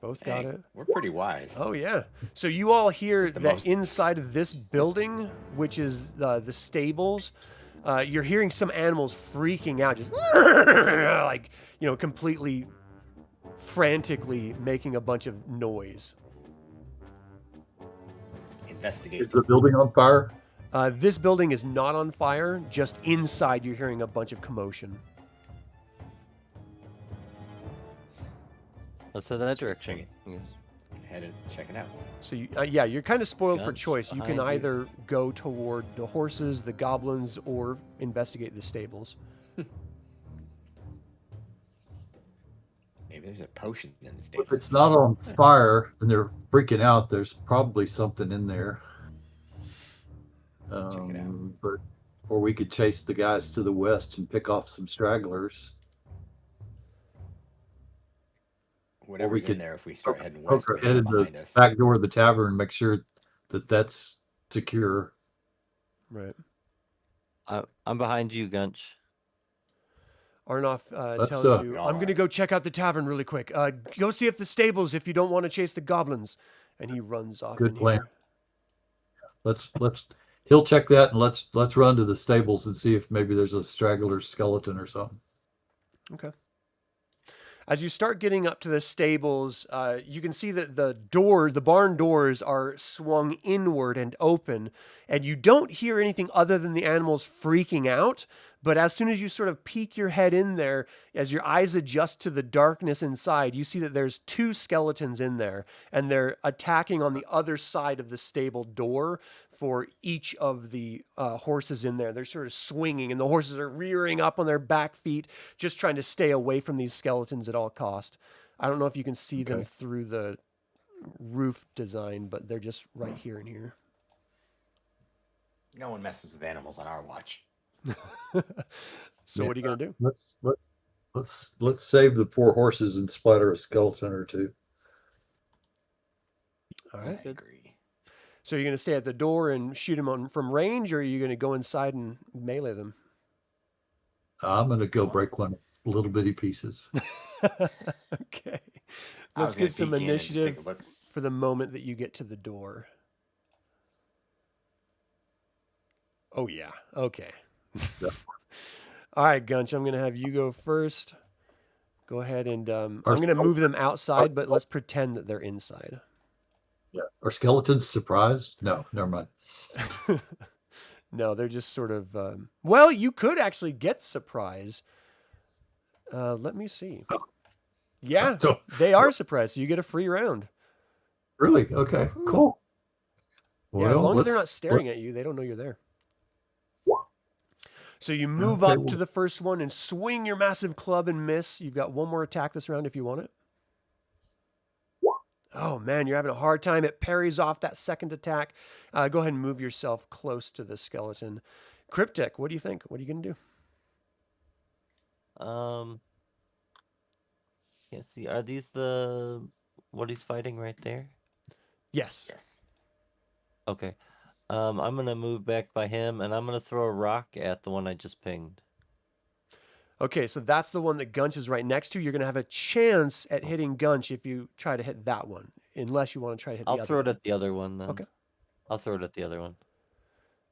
both got Hey, it. we're pretty wise. Oh, yeah. So you all hear the that most- inside of this building, which is the stables, you're hearing some animals freaking out, just like, you know, completely frantically making a bunch of noise. Investigate. Is the building on fire? This building is not on fire, just inside you're hearing a bunch of commotion. Let's head that direction. Yes. Head and check it out. So you, yeah, you're kind of spoiled for Gunch choice. You can behind you. either go toward the horses, the goblins, or investigate the stables. Maybe there's a potion in the If stable. it's not on fire and they're freaking out, there's probably something in there. Check it out. But or we could chase the guys to the west and pick off some stragglers. Whatever's in could there, if we start heading west, Poke our maybe head in behind the us. back door of the tavern, make sure that that's secure. Right. I'm behind you, Gunch. Arnoff Let's, tells you, all I'm going to right. go check out the tavern really quick. Go see if the stables, if you don't want to chase the goblins. And he runs off Good in plan. here. Let's he'll check that and let's run to the stables and see if maybe there's a straggler skeleton or something. Okay. As you start getting up to the stables, you can see that the barn doors are swung inward and open, and you don't hear anything other than the animals freaking out. But as soon as you sort of peek your head in there, as your eyes adjust to the darkness inside, you see that there's two skeletons in there, and they're attacking on the other side of the stable door for each of the horses in there. They're sort of swinging, and the horses are rearing up on their back feet, just trying to stay away from these skeletons at all cost. I don't know if you can see them Okay. through the roof design, but they're just right here and here. No one messes with animals on our watch. So what are you gonna do? Let's save the poor horses and splatter a skeleton or two. All I right. agree. So you're gonna stay at the door and shoot them from range, or are you gonna go inside and melee them? I'm gonna go break one little bitty pieces. Okay. I Let's was gonna get some peek in and just take initiative a look. for the moment that you get to the door. Oh yeah. Okay. Yeah. All right, Gunch, I'm going to have you go first. Go ahead and I'm Our going to move them skeleton- outside, but let's pretend that they're inside. Yeah. Are skeletons surprised? No, never mind. No, they're just sort of well, you could actually get surprise. Let me see. Yeah, So they are surprised. So you get a free round. really? Okay, cool. Yeah, as Well, long as they're let's- not staring at you, they don't know you're there. So you move Okay, up well- to the first one and swing your massive club and miss. You've got one more attack this round if you want it. Oh man, you're having a hard time. It parries off that second attack. Go ahead and move yourself close to the skeleton. Kriptac, what do you think? What are you gonna do? Can't see. Are these what he's fighting right there? Yes. Yes. Okay. I'm gonna move back by him, and I'm gonna throw a rock at the one I just pinged. Okay, so that's the one that Gunch is right next to. You're gonna have a chance at hitting Gunch if you try to hit that one, unless you want to try to hit the I'll other throw it one. at the other one then. Okay. I'll throw it at the other one.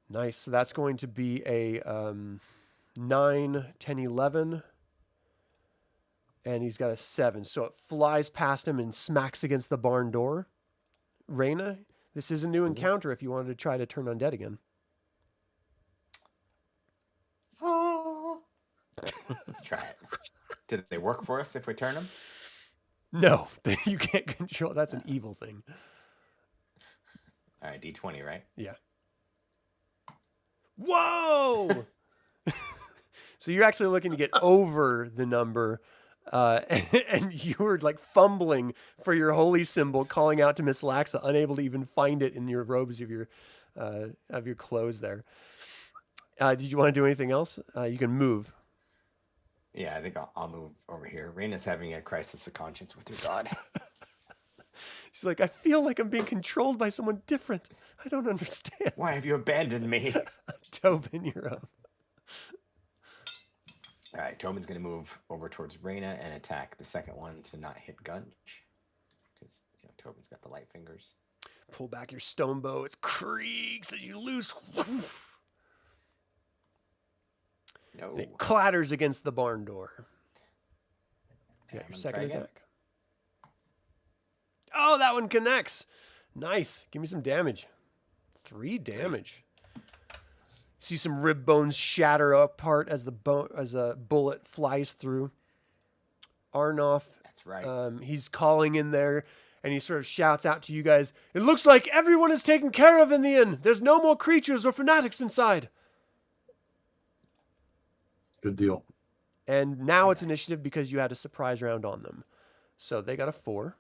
Nice. So that's going to be a 9, 10, 11. And he's got a 7. So it flies past him and smacks against the barn door. Reyna, this is a new encounter if you wanted to try to turn undead again. Let's try it. Do they work for us if we turn them? No, you can't control. That's an evil thing. All right, D20, right? Yeah. Whoa! So you're actually looking to get over the number, and you were like fumbling for your holy symbol, calling out to Mislaxa, unable to even find it in your robes of your clothes there. Did you want to do anything else? You can move. Yeah, I think I'll move over here. Reyna's having a crisis of conscience with her god. She's like, I feel like I'm being controlled by someone different. I don't understand. Why have you abandoned me? Tobin, you're up. All right, Tobin's going to move over towards Reyna and attack the second one to not hit Gunch. Because, Tobin's got the Lightfingers. Pull back your stone bow. It creaks as you loose. No. And it clatters against the barn door. Yeah, I'm your gonna second try again. attack. Oh, that one connects. Nice. Give me some damage. 3 damage. See some rib bones shatter apart as a bullet flies through. Arnoff. That's right. He's calling in there, and he sort of shouts out to you guys, "It looks like everyone is taken care of in the inn. There's no more creatures or fanatics inside." Good deal. And now it's initiative because you had a surprise round on them. So they got a 4.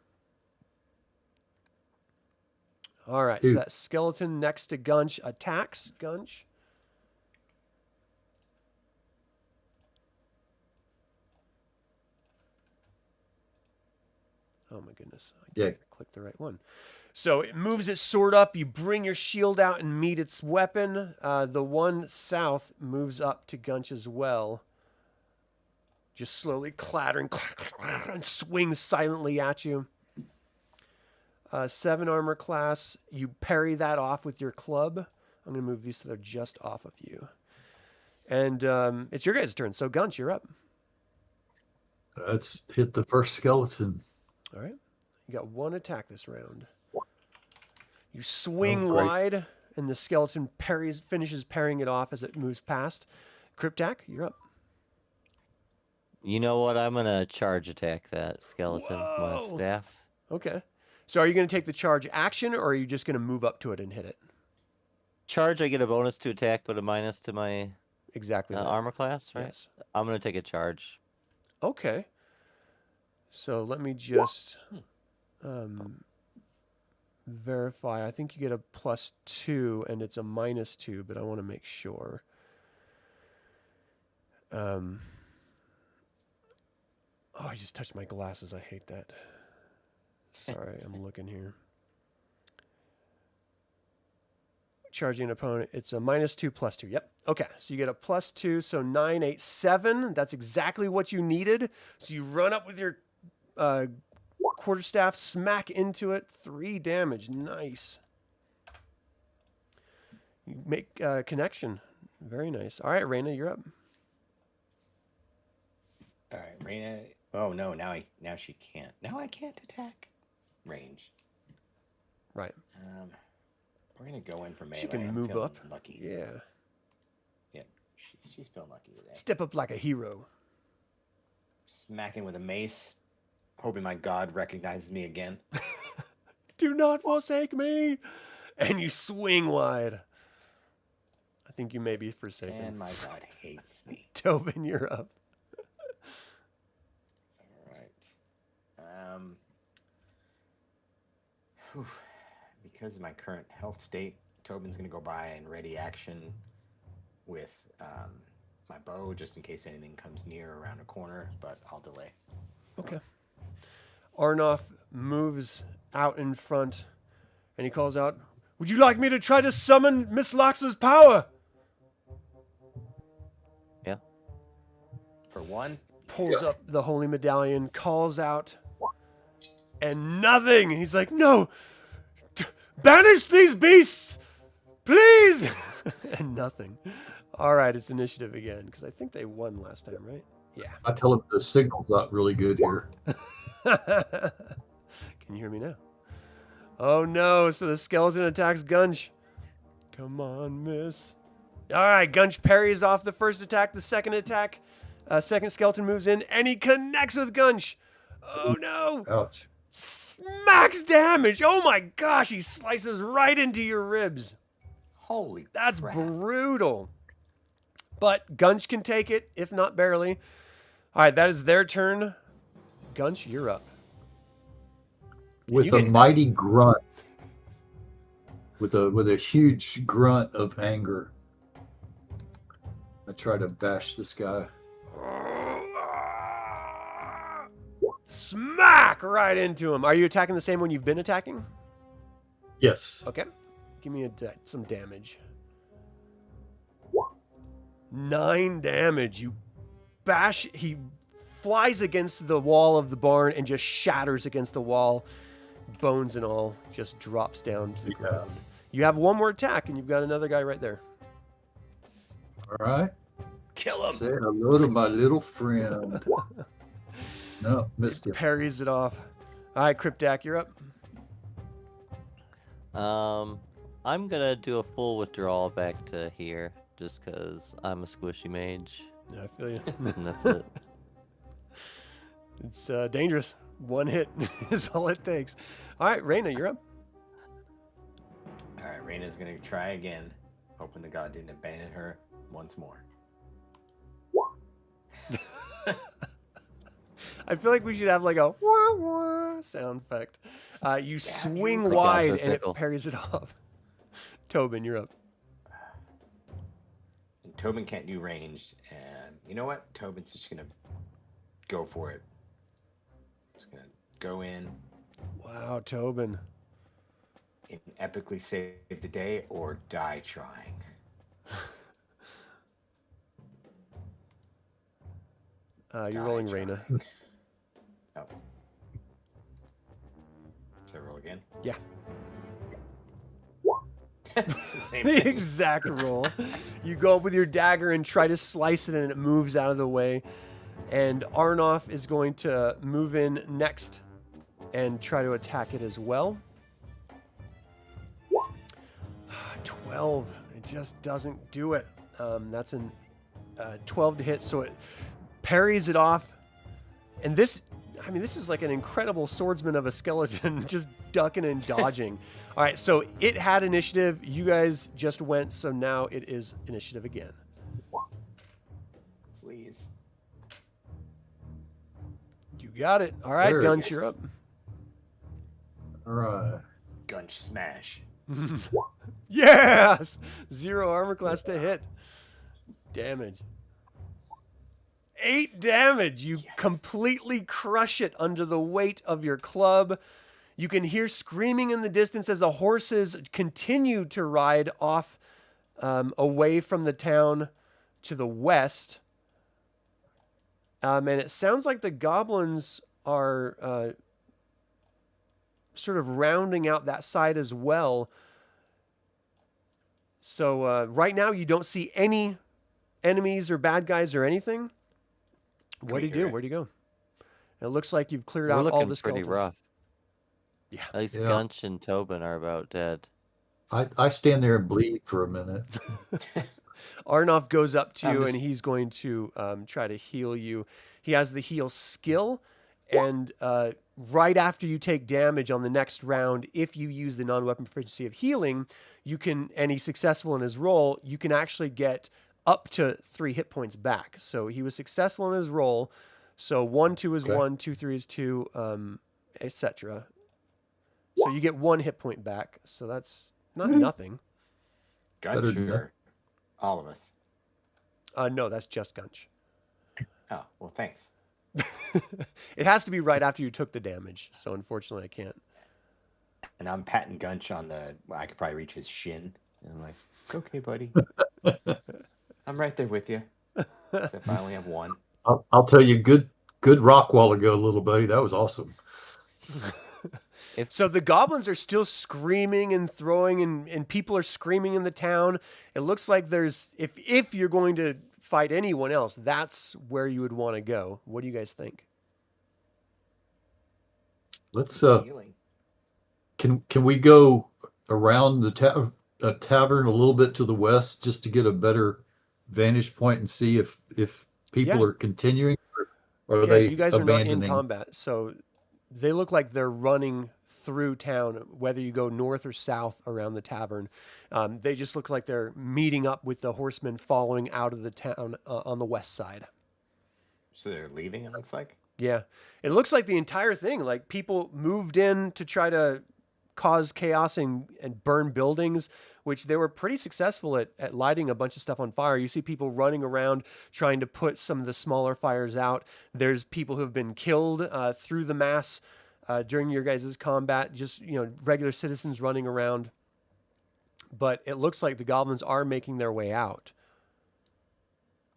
All right, so Dude. that skeleton next to Gunch attacks Gunch. Oh my goodness, I can't click the right one. So it moves its sword up. You bring your shield out and meet its weapon. The one south moves up to Gunch as well. Just slowly clattering and swings silently at you. 7 armor class. You parry that off with your club. I'm going to move these so they're just off of you. And it's your guys' turn. So Gunch, you're up. Let's hit the first skeleton. All right. You got 1 attack this round. You swing great. wide, and the skeleton finishes parrying it off as it moves past. Kriptac, you're up. You know what? I'm gonna charge attack that skeleton with my Whoa. staff. Okay. So are you going to take the charge action, or are you just going to move up to it and hit it? Charge, I get a bonus to attack, but a minus to my Exactly. that. armor class, right? Yes. I'm gonna take a charge. Okay. So let me just verify. I think you get a +2 and it's a -2, but I want to make sure. Oh, I just touched my glasses. I hate that. Sorry, I'm looking here. Charging an opponent, it's a -2 +2. Yep. Okay, so you get a +2, so 9, 8, 7. That's exactly what you needed. So you run up with your quarterstaff, smack into it, 3 damage. Nice. You make a connection. Very nice. All right, Reyna, you're up. All right, Reyna. Oh no, now she can't. Now I can't attack. Range. Right. We're gonna go in for melee. She can I'm move feeling up. Lucky. Yeah. Yeah. She's feeling lucky today. Step up like a hero. Smacking with a mace, hoping my god recognizes me again. Do not forsake me. And you swing wide. I think you may be forsaken. And my god hates me. Tobin, you're up. All right. Because of my current health state, Tobin's gonna go by and ready action with my bow just in case anything comes near around a corner, but I'll delay. Okay. Arnoff moves out in front and he calls out, "Would you like me to try to summon Mislaxa's power?" Yeah. For one, Pulls up the holy medallion, calls out, and nothing. He's like, "No, banish these beasts, please." And nothing. All right, it's initiative again because I think they won last time, right? Yeah. I tell him the signal's not really good here. Can you hear me now? Oh no, so the skeleton attacks Gunch. Come on, miss. All right, Gunch parries off the first attack. The second attack, second skeleton moves in, and he connects with Gunch. Oh no! Ouch. Max damage! Oh my gosh, he slices right into your ribs. Holy That's crap. brutal. But Gunch can take it, if not barely. All right, that is their turn. Gunch, you're up. With You a get- mighty grunt. With a huge grunt of anger. I try to bash this guy. Smack right into him. Are you attacking the same one you've been attacking? Yes. Okay. Give me some damage. 9 damage. You bash. He flies against the wall of the barn and just shatters against the wall. Bones and all just drops down to the ground. You have one more attack and you've got another guy right there. All right. Kill him. Say hello to my little friend. No, missed him. Parries it off. All right, Kriptac, you're up. I'm gonna do a full withdrawal back to here, just because I'm a squishy mage, Yeah, I feel you. and that's it. It's dangerous. One hit is all it takes. All right, Reyna, you're up. All right, Reyna's going to try again, hoping the god didn't abandon her once more. I feel like we should have like a wah wah sound effect. You swing you wide forgot the and it pickle. parries it off. Tobin, you're up. And Tobin can't do ranged, and you know what? Tobin's just going to go for it. Just going to go in Wow, Tobin. and epically save the day or die trying. You're Die rolling trying. Reyna. Oh. Should I roll again? Yeah. It's the same The thing. exact roll. You go up with your dagger and try to slice it, and it moves out of the way. And Arnoff is going to move in next and try to attack it as well. 12. It just doesn't do it. That's an 12 to hit, so it parries it off. And this, I mean, this is like an incredible swordsman of a skeleton, just ducking and dodging. All right, so it had initiative. You guys just went, so now it is initiative again. Please. You got it. All right, There it Gunch, is. you're up. All right. Gunch smash. Yes! 0 armor class to hit. Damage. 8 damage. You completely crush it under the weight of your club. You can hear screaming in the distance as the horses continue to ride off away from the town to the west. And it sounds like the goblins are sort of rounding out that side as well. So right now you don't see any enemies or bad guys or anything. What do you do? Where do you go? It looks like you've cleared We're out all looking the pretty skeletons. rough. Yeah. At least Yeah. Gunch and Tobin are about dead. I stand there and bleed for a minute. Arnoff goes up to I'm you just- and he's going to try to heal you. He has the heal skill, and right after you take damage on the next round, if you use the non-weapon proficiency of healing, you can, and he's successful in his roll, you can actually get up to 3 hit points back. So he was successful in his roll. So 1, 2 is Okay. 1, 2, 3 is 2, etc. So you get 1 hit point back. So that's not nothing. Gunch Better than that. or all of us? No, that's just Gunch. Oh, well, thanks. It has to be right after you took the damage. So unfortunately, I can't. And I'm patting Gunch on the. Well, I could probably reach his shin. And I'm like, okay, buddy. I'm right there with you. Except I only have 1. I'll tell you, good rock while ago, little buddy. That was awesome. So the goblins are still screaming and throwing, and people are screaming in the town. It looks like there's, if you're going to fight anyone else, that's where you would want to go. What do you guys think? Let's Healing. can we go around the tavern a little bit to the west just to get a better vantage point and see if people Yeah. are continuing or are Yeah, they you guys are not in abandoning? combat, so they look like they're running through town, whether you go north or south around the tavern. They just look like they're meeting up with the horsemen following out of the town on the west side. So they're leaving, it looks like. Yeah. It looks like the entire thing, like people moved in to try to cause chaos and burn buildings, which they were pretty successful at lighting a bunch of stuff on fire. You see people running around trying to put some of the smaller fires out. There's people who have been killed through the mass during your guys' combat, just, regular citizens running around. But it looks like the goblins are making their way out.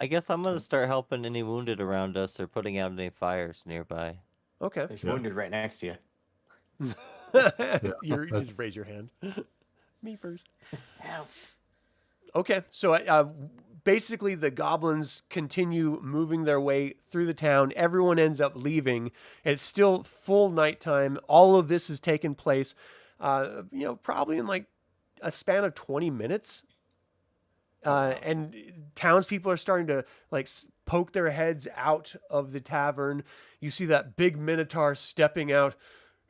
I guess I'm gonna start helping any wounded around us or putting out any fires nearby. Okay. There's Yeah. wounded right next to you. You just raise your hand. Me first. Help. Okay, so basically the goblins continue moving their way through the town. Everyone ends up leaving. It's still full nighttime. All of this has taken place, probably in like a span of 20 minutes. And townspeople are starting to poke their heads out of the tavern. You see that big minotaur stepping out.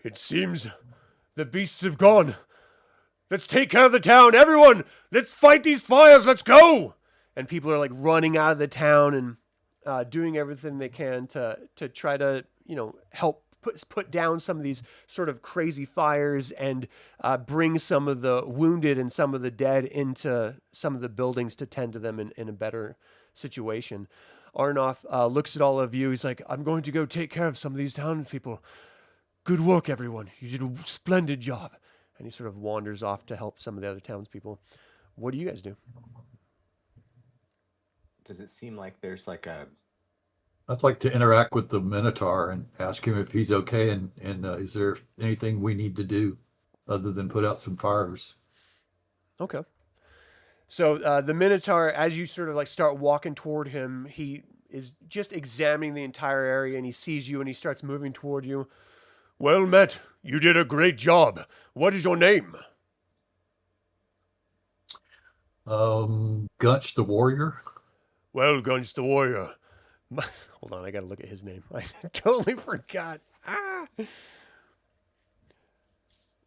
It seems the beasts have gone. Let's take care of the town, everyone. Let's fight these fires. Let's go. And people are running out of the town and doing everything they can to try to help put down some of these sort of crazy fires and bring some of the wounded and some of the dead into some of the buildings to tend to them in a better situation. Arnoth looks at all of you. He's like, I'm going to go take care of some of these townspeople. Good work, everyone. You did a splendid job. And he sort of wanders off to help some of the other townspeople. What do you guys do? Does it seem like there's like a... I'd like to interact with the Minotaur and ask him if he's okay and is there anything we need to do other than put out some fires? Okay. So the Minotaur, as you sort of start walking toward him, he is just examining the entire area and he sees you and he starts moving toward you. Well met. You did a great job. What is your name? Gunch the Warrior. Well, Gunch the Warrior. Hold on, I gotta look at his name. I totally forgot.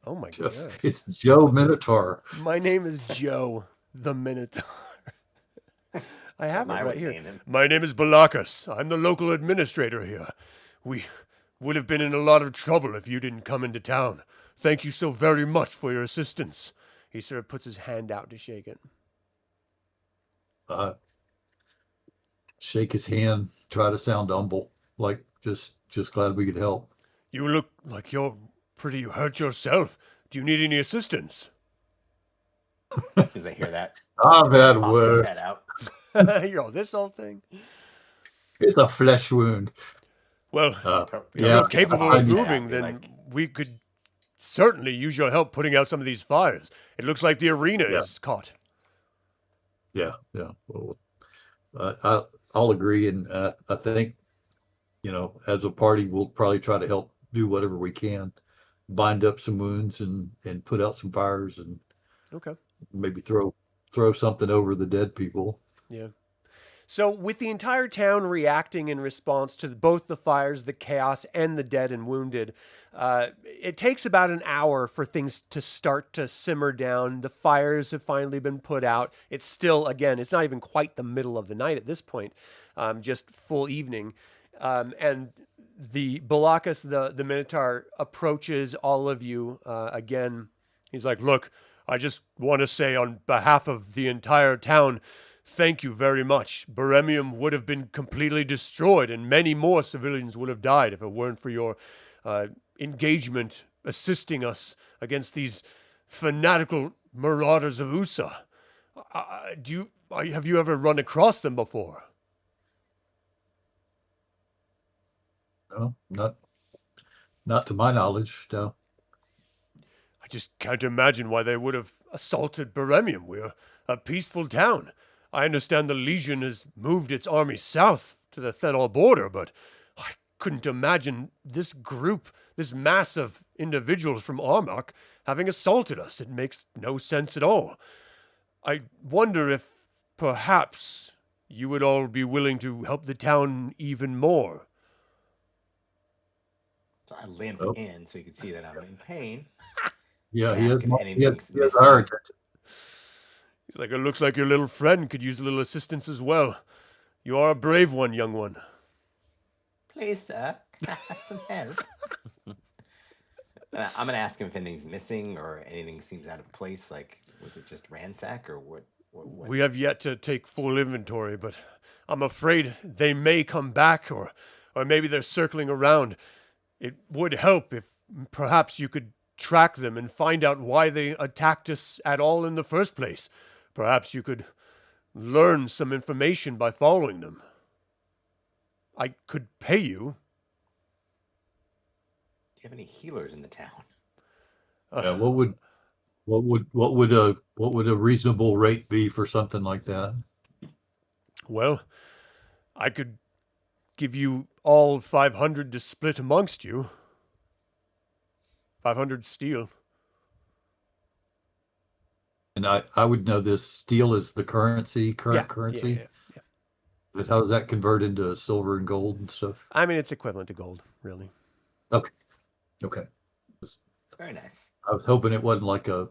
Oh my god. It's Joe Minotaur. My name is Joe the Minotaur. I have it right here. My name is Balakis. I'm the local administrator here. We would have been in a lot of trouble if you didn't come into town. Thank you so very much for your assistance. He sort of puts his hand out to shake it. Shake his hand, try to sound humble, like just glad we could help. You look like you're pretty hurt yourself. Do you need any assistance? As soon as I hear that, I've had pops his worse. head out. This whole thing? It's a flesh wound. Well, if yeah, you're capable of I'd- moving, then we could certainly use your help putting out some of these fires. It looks like the arena is caught. Yeah. Well, I'll agree, and I think, as a party, we'll probably try to help do whatever we can, bind up some wounds and put out some fires, and Okay. maybe throw something over the dead people. Yeah. So with the entire town reacting in response to both the fires, the chaos, and the dead and wounded, it takes about an hour for things to start to simmer down. The fires have finally been put out. It's still, again, it's not even quite the middle of the night at this point, just full evening. And the Balakis, the Minotaur, approaches all of you again. He's like, look, I just want to say on behalf of the entire town, thank you very much. Beremium would have been completely destroyed, and many more civilians would have died if it weren't for your engagement assisting us against these fanatical marauders of USA. Have you ever run across them before? No, not to my knowledge. No. I just can't imagine why they would have assaulted Beremium. We're a peaceful town. I understand the Legion has moved its army south to the Thenol border, but I couldn't imagine this group, this mass of individuals from Armagh, having assaulted us. It makes no sense at all. I wonder if perhaps you would all be willing to help the town even more. So I limp Oh. in so you can see that I'm in pain. Yeah, Ask he has, if he has, anything's he has missing. our attention. He's like, it looks like your little friend could use a little assistance as well. You are a brave one, young one. Please, sir, can I have some help? I'm going to ask him if anything's missing or anything seems out of place. Like, was it just ransack or what? We have yet to take full inventory, but I'm afraid they may come back, or maybe they're circling around. It would help if perhaps you could track them and find out why they attacked us at all in the first place. Perhaps you could learn some information by following them. I could pay you. Do you have any healers in the town? Yeah, what would a reasonable rate be for something like that? Well, I could give you all 500 to split amongst you. 500 steel. And I would know this. Steel is the current currency. Yeah. But how does that convert into silver and gold and stuff? I mean, it's equivalent to gold, really. Okay. Very nice. I was hoping it wasn't like a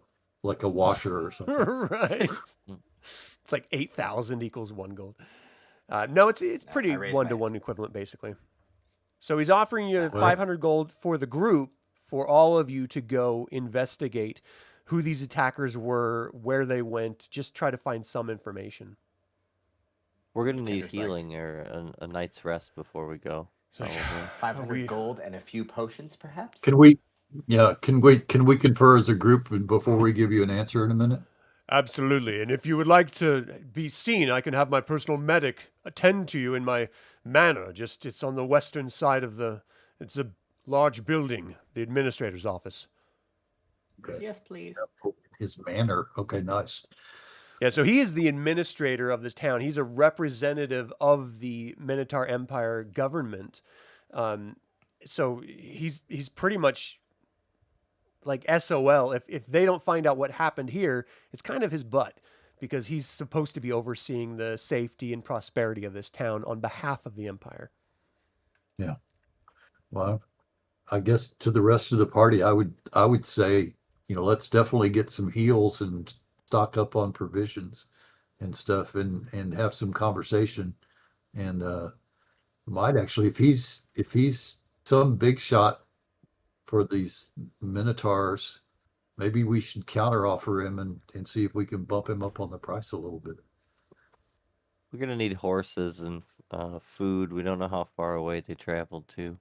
washer or something. Right. It's like 8,000 equals 1 gold. No, it's pretty I raised 1-to-1 equivalent, basically. So he's offering you Well- 500 gold for the group, for all of you to go investigate who these attackers were, where they went, just try to find some information. We're gonna need Kender's like- healing or a night's rest before we go. like, Probably. 500 we- gold and a few potions, perhaps? Can we confer as a group before we give you an answer in a minute? Absolutely. And if you would like to be seen, I can have my personal medic attend to you in my manor. It's on the western side of it's a large building, the administrator's office. Okay. Yes, please. His manor. Okay, nice. Yeah, so he is the administrator of this town. He's a representative of the Minotaur Empire government. So he's pretty much like SOL. If they don't find out what happened here, it's kind of his butt, because he's supposed to be overseeing the safety and prosperity of this town on behalf of the Empire. Yeah. Well, I guess to the rest of the party, I would say, let's definitely get some heals and stock up on provisions and stuff, and have some conversation. And might actually, if he's some big shot for these Minotaurs, maybe we should counter offer him and see if we can bump him up on the price a little bit. We're gonna need horses and food. We don't know how far away they traveled to.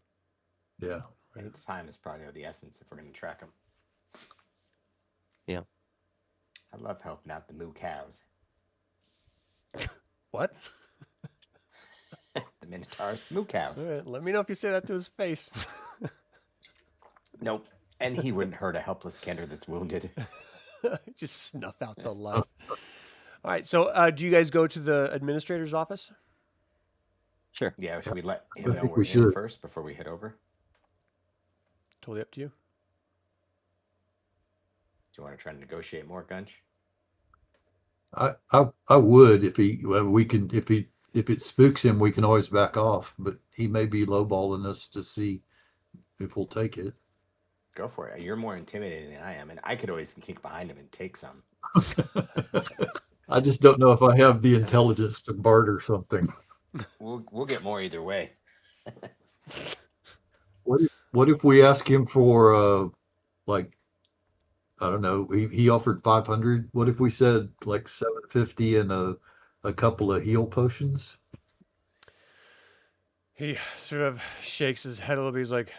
Yeah. Right. Time is probably of the essence if we're going to track them. Yeah. I love helping out the moo cows. What? The Minotaurs, moo cows. All right, let me know if you say that to his face. Nope. And he wouldn't hurt a helpless Kender that's wounded. Just snuff out the life. All right, so do you guys go to the administrator's office? Sure. Yeah, should we let I him know think we're we in should. first before we head over? Totally up to you. Do you want to try to negotiate more, Gunch? I would if it spooks him, we can always back off, but he may be lowballing us to see if we'll take it. Go for it. You're more intimidating than I am, and I could always sneak behind him and take some. I just don't know if I have the intelligence to barter something. We'll get more either way. What if we ask him for I don't know, he offered 500. What if we said like 750 and a couple of heal potions? He sort of shakes his head a little bit. He's like,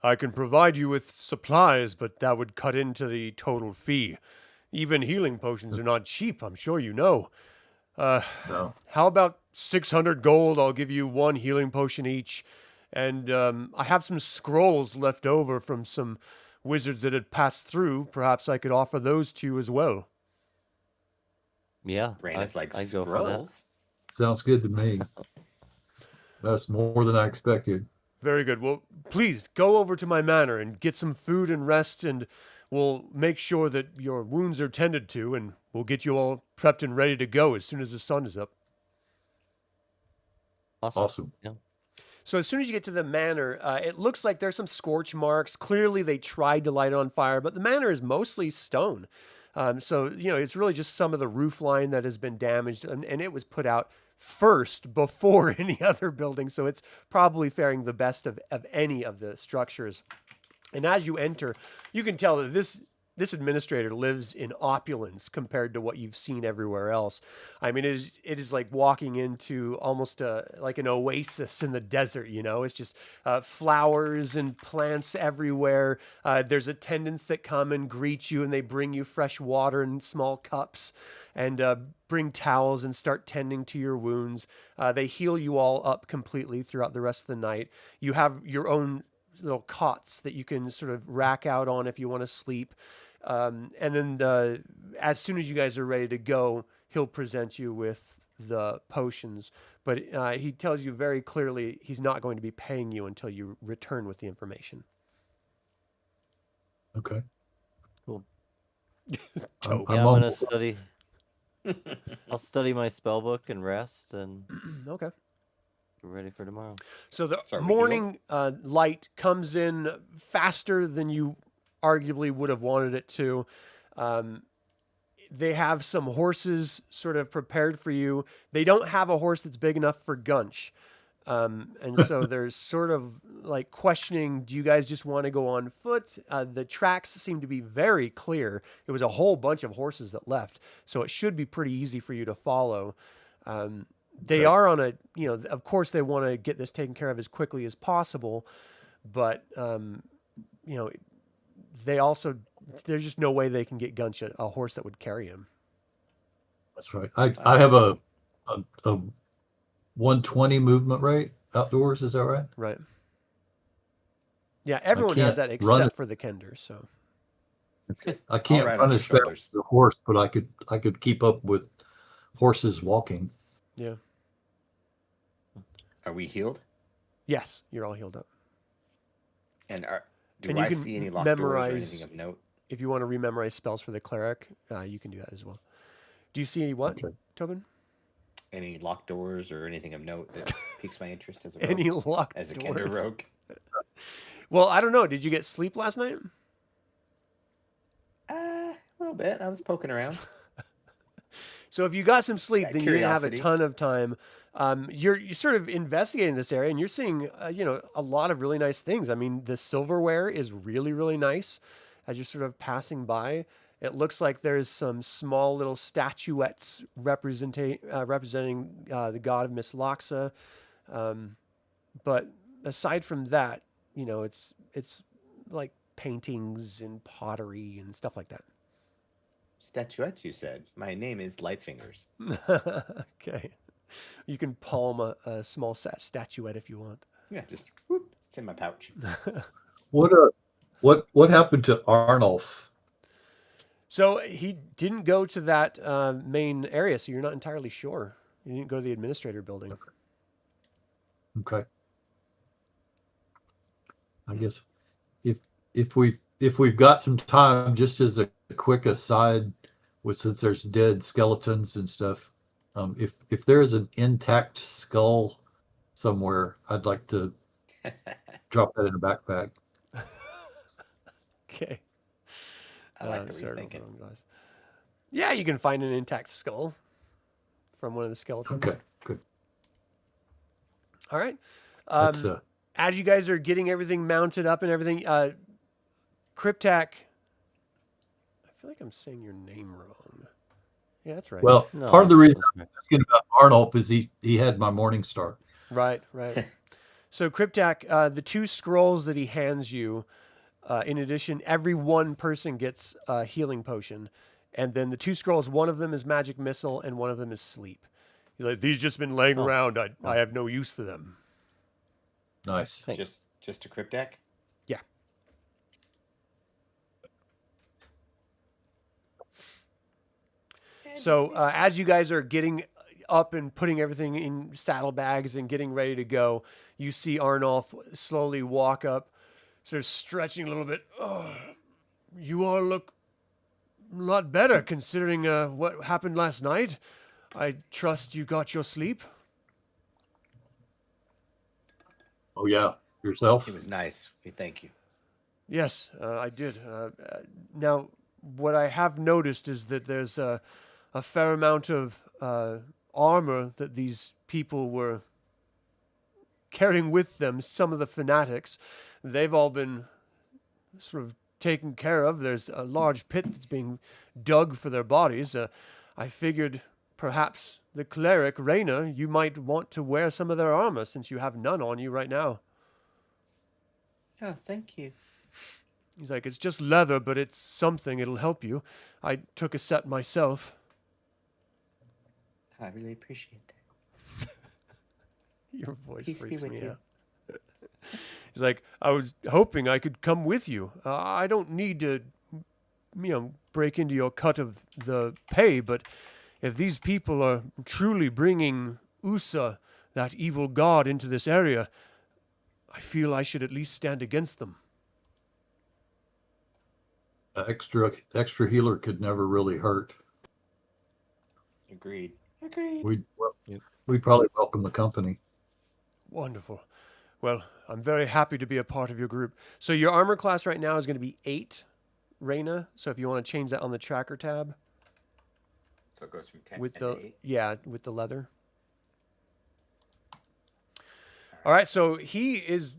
I can provide you with supplies, but that would cut into the total fee. Even healing potions are not cheap, I'm sure you know. No. How about 600 gold? I'll give you 1 healing potion each. And I have some scrolls left over from some wizards that had passed through. Perhaps I could offer those to you as well. Yeah, Reyna's like, I'd go for that. scrolls? Sounds good to me. That's more than I expected. Very good. Well, please go over to my manor and get some food and rest, and we'll make sure that your wounds are tended to, and we'll get you all prepped and ready to go as soon as the sun is up. Awesome. Yeah. So as soon as you get to the manor, it looks like there's some scorch marks. Clearly, they tried to light it on fire, but the manor is mostly stone. So, it's really just some of the roof line that has been damaged, and it was put out first before any other building. So it's probably faring the best of any of the structures. And as you enter, you can tell that this administrator lives in opulence compared to what you've seen everywhere else. I mean, it is like walking into almost like an oasis in the desert. It's just flowers and plants everywhere. There's attendants that come and greet you, and they bring you fresh water in small cups, and bring towels and start tending to your wounds. They heal you all up completely throughout the rest of the night. You have your own little cots that you can sort of rack out on if you want to sleep. And then as soon as you guys are ready to go, he'll present you with the potions. But he tells you very clearly he's not going to be paying you until you return with the information. Okay. Cool. Tobin. Yeah, I'm on gonna board. study. I'll study my spell book and rest, and Okay. get ready for tomorrow. So the So are we morning light comes in faster than you arguably would have wanted it to. They have some horses sort of prepared for you. They don't have a horse that's big enough for Gunch. And so there's sort of like questioning, do you guys just want to go on foot? The tracks seem to be very clear. It was a whole bunch of horses that left, so it should be pretty easy for you to follow. They Okay. are on a, of course they want to get this taken care of as quickly as possible, but, they also, there's just no way they can get Gunch a horse that would carry him. That's right. I have a 120 movement rate outdoors. Is that right? Right. Yeah, everyone has that can't run except it. for the Kender, so. I can't ride on run your as fast shoulders. as the horse, but I could keep up with horses walking. Yeah. Are we healed? Yes, you're all healed up. And do And you I can see any locked doors or memorize- anything of note? If you want to rememorize spells for the cleric, you can do that as well. Do you see any what, Okay. Tobin? Any locked doors or anything of note that piques my interest as a rogue? Any locked as a doors? Kender rogue? Well, I don't know. Did you get sleep last night? A little bit. I was poking around. So if you got some sleep, Yeah, then you're gonna have a curiosity. ton of time. You're sort of investigating this area, and you're seeing a lot of really nice things. I mean, the silverware is really, really nice. As you're sort of passing by, it looks like there's some small little statuettes representing the god of Mislaxa. But aside from that, it's like paintings and pottery and stuff like that. Statuettes, you said. My name is Lightfingers. Okay. You can palm a small statuette if you want. Yeah, just whoop, it's in my pouch. What happened to Arnulf? So he didn't go to that main area, so you're not entirely sure. You didn't go to the administrator building. Okay. I guess if we've got some time, just as a quick aside, since there's dead skeletons and stuff, if there's an intact skull somewhere, I'd like to drop that in a backpack. Okay. I like the sorry, rethinking. yeah, you can find an intact skull from one of the skeletons. Okay, good. All right. That's As you guys are getting everything mounted up and everything, Kriptac, I feel like I'm saying your name wrong. Yeah, that's right. well. No, Part of the reason that's I'm okay. asking about Arnulf is he had my morning star. Right. So Kriptac, the two scrolls that he hands you, in addition, every one person gets a healing potion. And then the two scrolls, one of them is magic missile and one of them is sleep. He's like, these just been laying around. I have no use for them. Nice. Thanks. Just a Kriptac? Yeah. So as you guys are getting up and putting everything in saddlebags and getting ready to go, you see Arnulf slowly walk up, sort of stretching a little bit. Oh, you all look a lot better considering what happened last night. I trust you got your sleep. Oh yeah, yourself. It was nice. Thank you. Yes, I did. Now, what I have noticed is that there's a fair amount of armor that these people were carrying with them. Some of the fanatics, they've all been sort of taken care of. There's a large pit that's being dug for their bodies. I figured perhaps the cleric, Reyna, you might want to wear some of their armor since you have none on you right now. Oh, thank you. He's like, it's just leather, but it's something. It'll help you. I took a set myself. I really appreciate that. Your voice Peace be freaks with me you. out. He's like, I was hoping I could come with you. I don't need to, break into your cut of the pay, but if these people are truly bringing Usa, that evil god, into this area, I feel I should at least stand against them. Extra healer could never really hurt. Agreed. We'd probably welcome the company. Wonderful. Well, I'm very happy to be a part of your group. So your armor class right now is going to be 8, Reyna. So if you want to change that on the tracker tab. So it goes from 10 With to the 8. yeah, with the leather. All right, so he is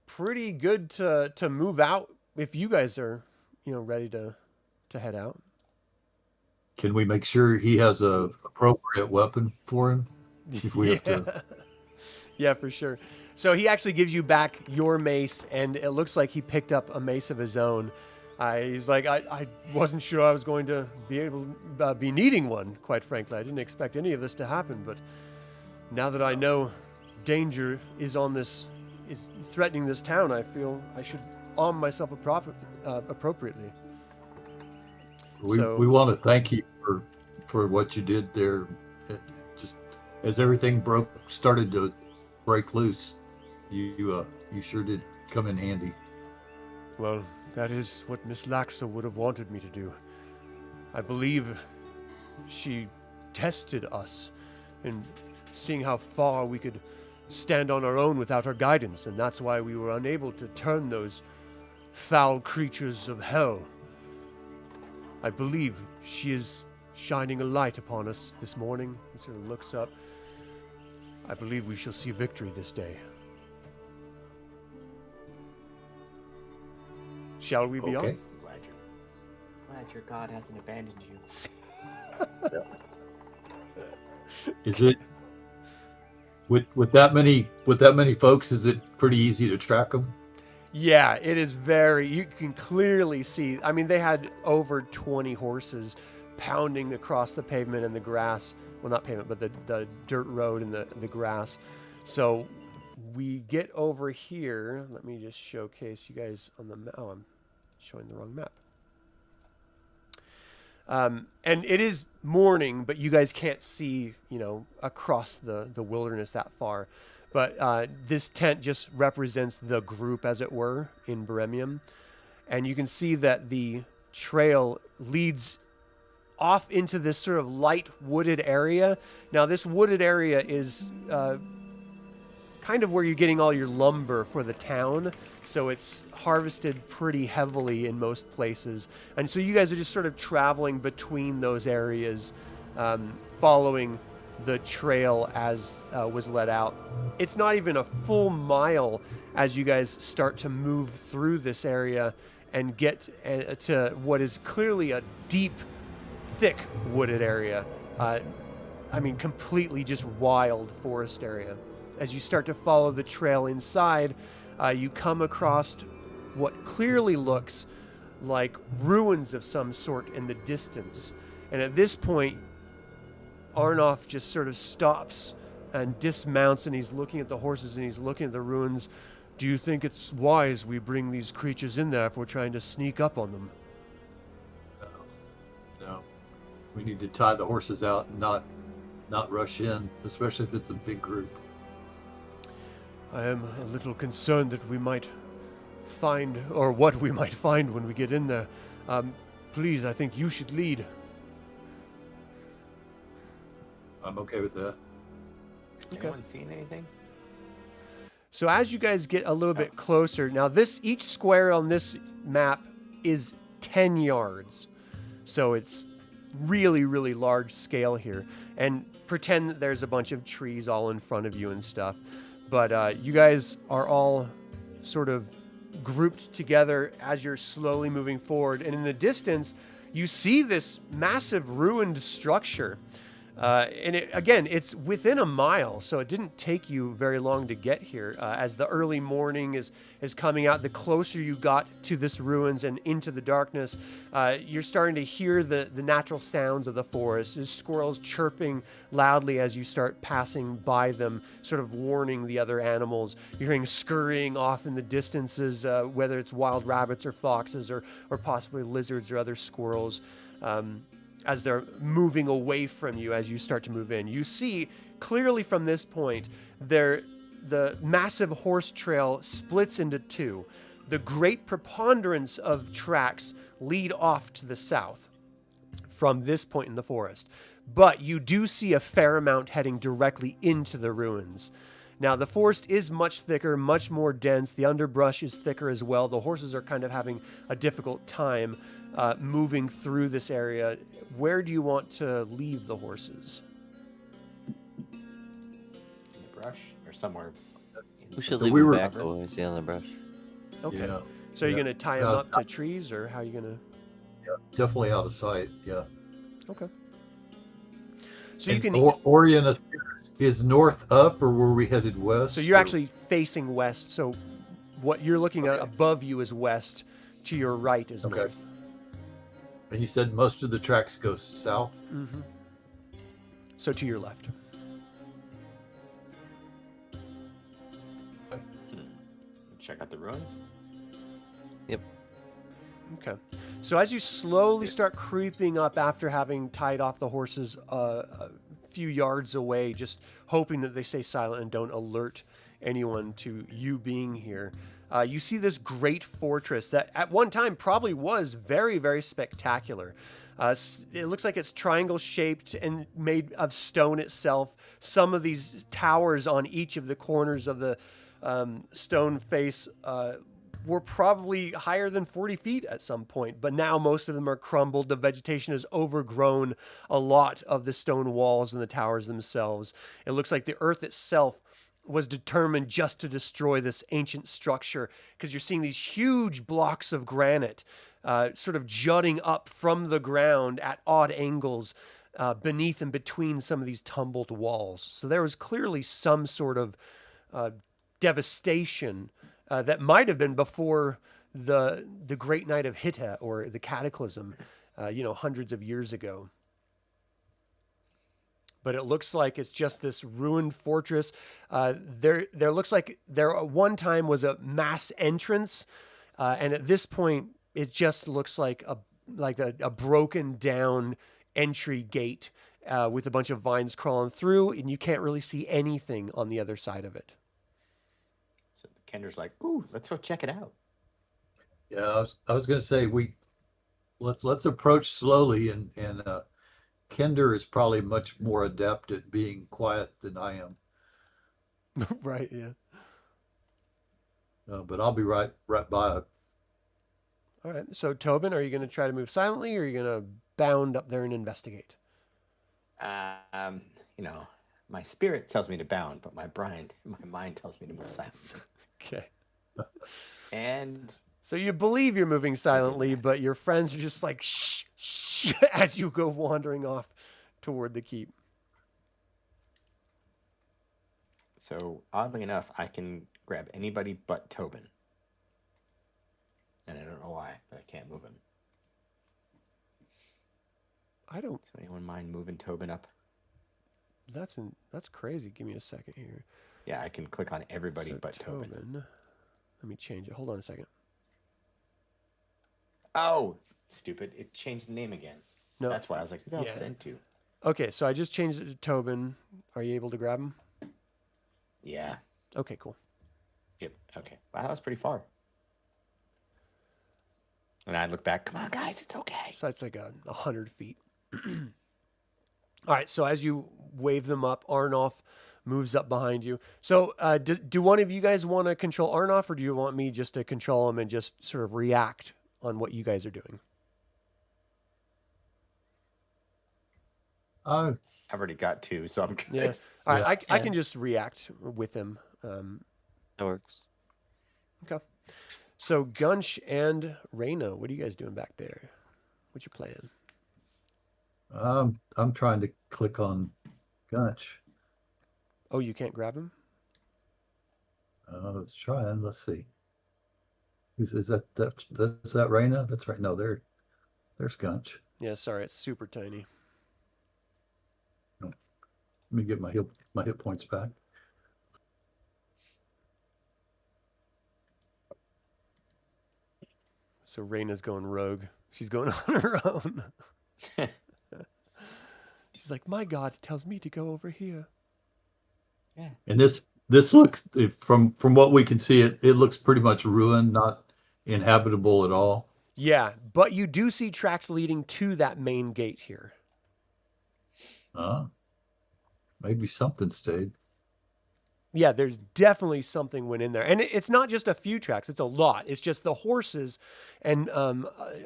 pretty good to move out if you guys are, ready to head out. Can we make sure he has a appropriate weapon for him? If we have to. Yeah, for sure. So he actually gives you back your mace, and it looks like he picked up a mace of his own. He's like, I wasn't sure I was going to be able to be needing one, quite frankly. I didn't expect any of this to happen, but now that I know danger is threatening this town, I feel I should arm myself appropriately. We want to thank you for what you did there. Just as everything started to break loose, you sure did come in handy. Well, that is what Mislaxa would have wanted me to do. I believe she tested us in seeing how far we could stand on our own without her guidance, and that's why we were unable to turn those foul creatures of hell. I believe she is shining a light upon us this morning. He sort of looks up. I believe we shall see victory this day. Shall we be off? Okay. Glad your god hasn't abandoned you. Is it with that many folks? Is it pretty easy to track them? Yeah, it is you can clearly see. I mean, they had over 20 horses pounding across the pavement and the grass. Well, not pavement, but the dirt road and the grass. So we get over here. Let me just showcase you guys on the map. Oh, I'm showing the wrong map. And it is morning, but you guys can't see, across the wilderness that far. But this tent just represents the group, as it were, in Beremium. And you can see that the trail leads off into this sort of light wooded area. Now, this wooded area is kind of where you're getting all your lumber for the town. So it's harvested pretty heavily in most places. And so you guys are just sort of traveling between those areas, following the trail as was let out. It's not even a full mile as you guys start to move through this area and get to what is clearly a deep, thick wooded area. I mean, completely just wild forest area. As you start to follow the trail inside, you come across what clearly looks like ruins of some sort in the distance. And at this point, Arnulf just sort of stops and dismounts, and he's looking at the horses and he's looking at the ruins. Do you think it's wise we bring these creatures in there if we're trying to sneak up on them? No. We need to tie the horses out and not rush in, especially if it's a big group. I am a little concerned that we might find, or what we might find when we get in there. Please, I think you should lead. I'm okay with that. Has anyone seen anything? So as you guys get a little bit closer, now each square on this map is 10 yards. So it's really, really large scale here. And pretend that there's a bunch of trees all in front of you and stuff. But you guys are all sort of grouped together as you're slowly moving forward. And in the distance, you see this massive ruined structure. And again, it's within a mile, so it didn't take you very long to get here. As the early morning is coming out, the closer you got to this ruins and into the darkness, you're starting to hear the natural sounds of the forest. There's squirrels chirping loudly as you start passing by them, sort of warning the other animals. You're hearing scurrying off in the distances, whether it's wild rabbits or foxes or possibly lizards or other squirrels. As they're moving away from you as you start to move in. You see clearly from this point, the massive horse trail splits into two. The great preponderance of tracks lead off to the south from this point in the forest. But you do see a fair amount heading directly into the ruins. Now, the forest is much thicker, much more dense. The underbrush is thicker as well. The horses are kind of having a difficult time moving through this area. Where do you want to leave the horses? In the brush or somewhere? We should So leave we them were- back always, yeah, in the brush. Okay. Yeah, So you're yeah. going to tie them up to trees, or how are you going to... definitely out of sight. Yeah. Okay. So you can... Orion is north up, or were we headed west? So you're or- actually facing west. So what you're looking at above you is west. To your right is Okay. north. And you said most of the tracks go south. Mm-hmm. So to your left. Check out the ruins. Okay. So as you slowly start creeping up after having tied off the horses a few yards away, just hoping that they stay silent and don't alert anyone to you being here, you see this great fortress that at one time probably was very, very spectacular. It looks like it's triangle shaped and made of stone itself. Some of these towers on each of the corners of the stone face were probably higher than 40 feet at some point, but now most of them are crumbled. The vegetation has overgrown a lot of the stone walls and the towers themselves. It looks like the earth itself was determined just to destroy this ancient structure, because you're seeing these huge blocks of granite sort of jutting up from the ground at odd angles beneath and between some of these tumbled walls. So there was clearly some sort of devastation that might have been before the Great Night of Hitta or the Cataclysm, hundreds of years ago. But it looks like it's just this ruined fortress. There looks like there at one time was a mass entrance, and at this point, it just looks like a broken down entry gate with a bunch of vines crawling through, and you can't really see anything on the other side of it. So Kender's like, "Ooh, let's go check it out." Yeah, I was going to say let's approach slowly, and Kender is probably much more adept at being quiet than I am. Right, yeah. But I'll be right by it. All right. So, Tobin, are you going to try to move silently, or are you going to bound up there and investigate? My spirit tells me to bound, but my mind tells me to move silently. Okay. And So you believe you're moving silently, but your friends are just like, shh, shh, as you go wandering off toward the keep. so, oddly enough, I can grab anybody but Tobin. And I don't know why, but I can't move him. I don't. Does anyone mind moving Tobin up? That's crazy. Give me a second here. Yeah, I can click on everybody So but Tobin. Let me change it. Hold on a second. Oh, stupid. It changed the name again. No. That's why I was like, who the hell's Yeah. sent to? Okay, so I just changed it to Tobin. Are you able to grab him? Yeah. Okay, cool. Yep. Okay. Wow, that was pretty far. And I look back. Come on, guys, it's okay. So that's like 100 feet. All right, so as you wave them up, Arnoff moves up behind you. So do one of you guys want to control Arnoff, or do you want me just to control him and just sort of react on what you guys are doing? Oh, I've already got 2, so I'm good. Yeah. All right, Yeah. I can just react with him. That works. Okay. So Gunch and Reyna, what are you guys doing back there? What's your plan? I'm trying to click on Gunch. Oh, you can't grab him? Let's try and let's see. Is that Reyna? That's right. No, there's Gunch. Yeah, sorry, it's super tiny. Let me get my hit points back. So Reyna's going rogue. She's going on her own. She's like, my God tells me to go over here. Yeah. And this looks from what we can see, it looks pretty much ruined, not inhabitable at all. Yeah, but you do see tracks leading to that main gate here. Maybe something stayed. Yeah, there's definitely something went in there. And it's not just a few tracks, it's a lot. It's just the horses and, a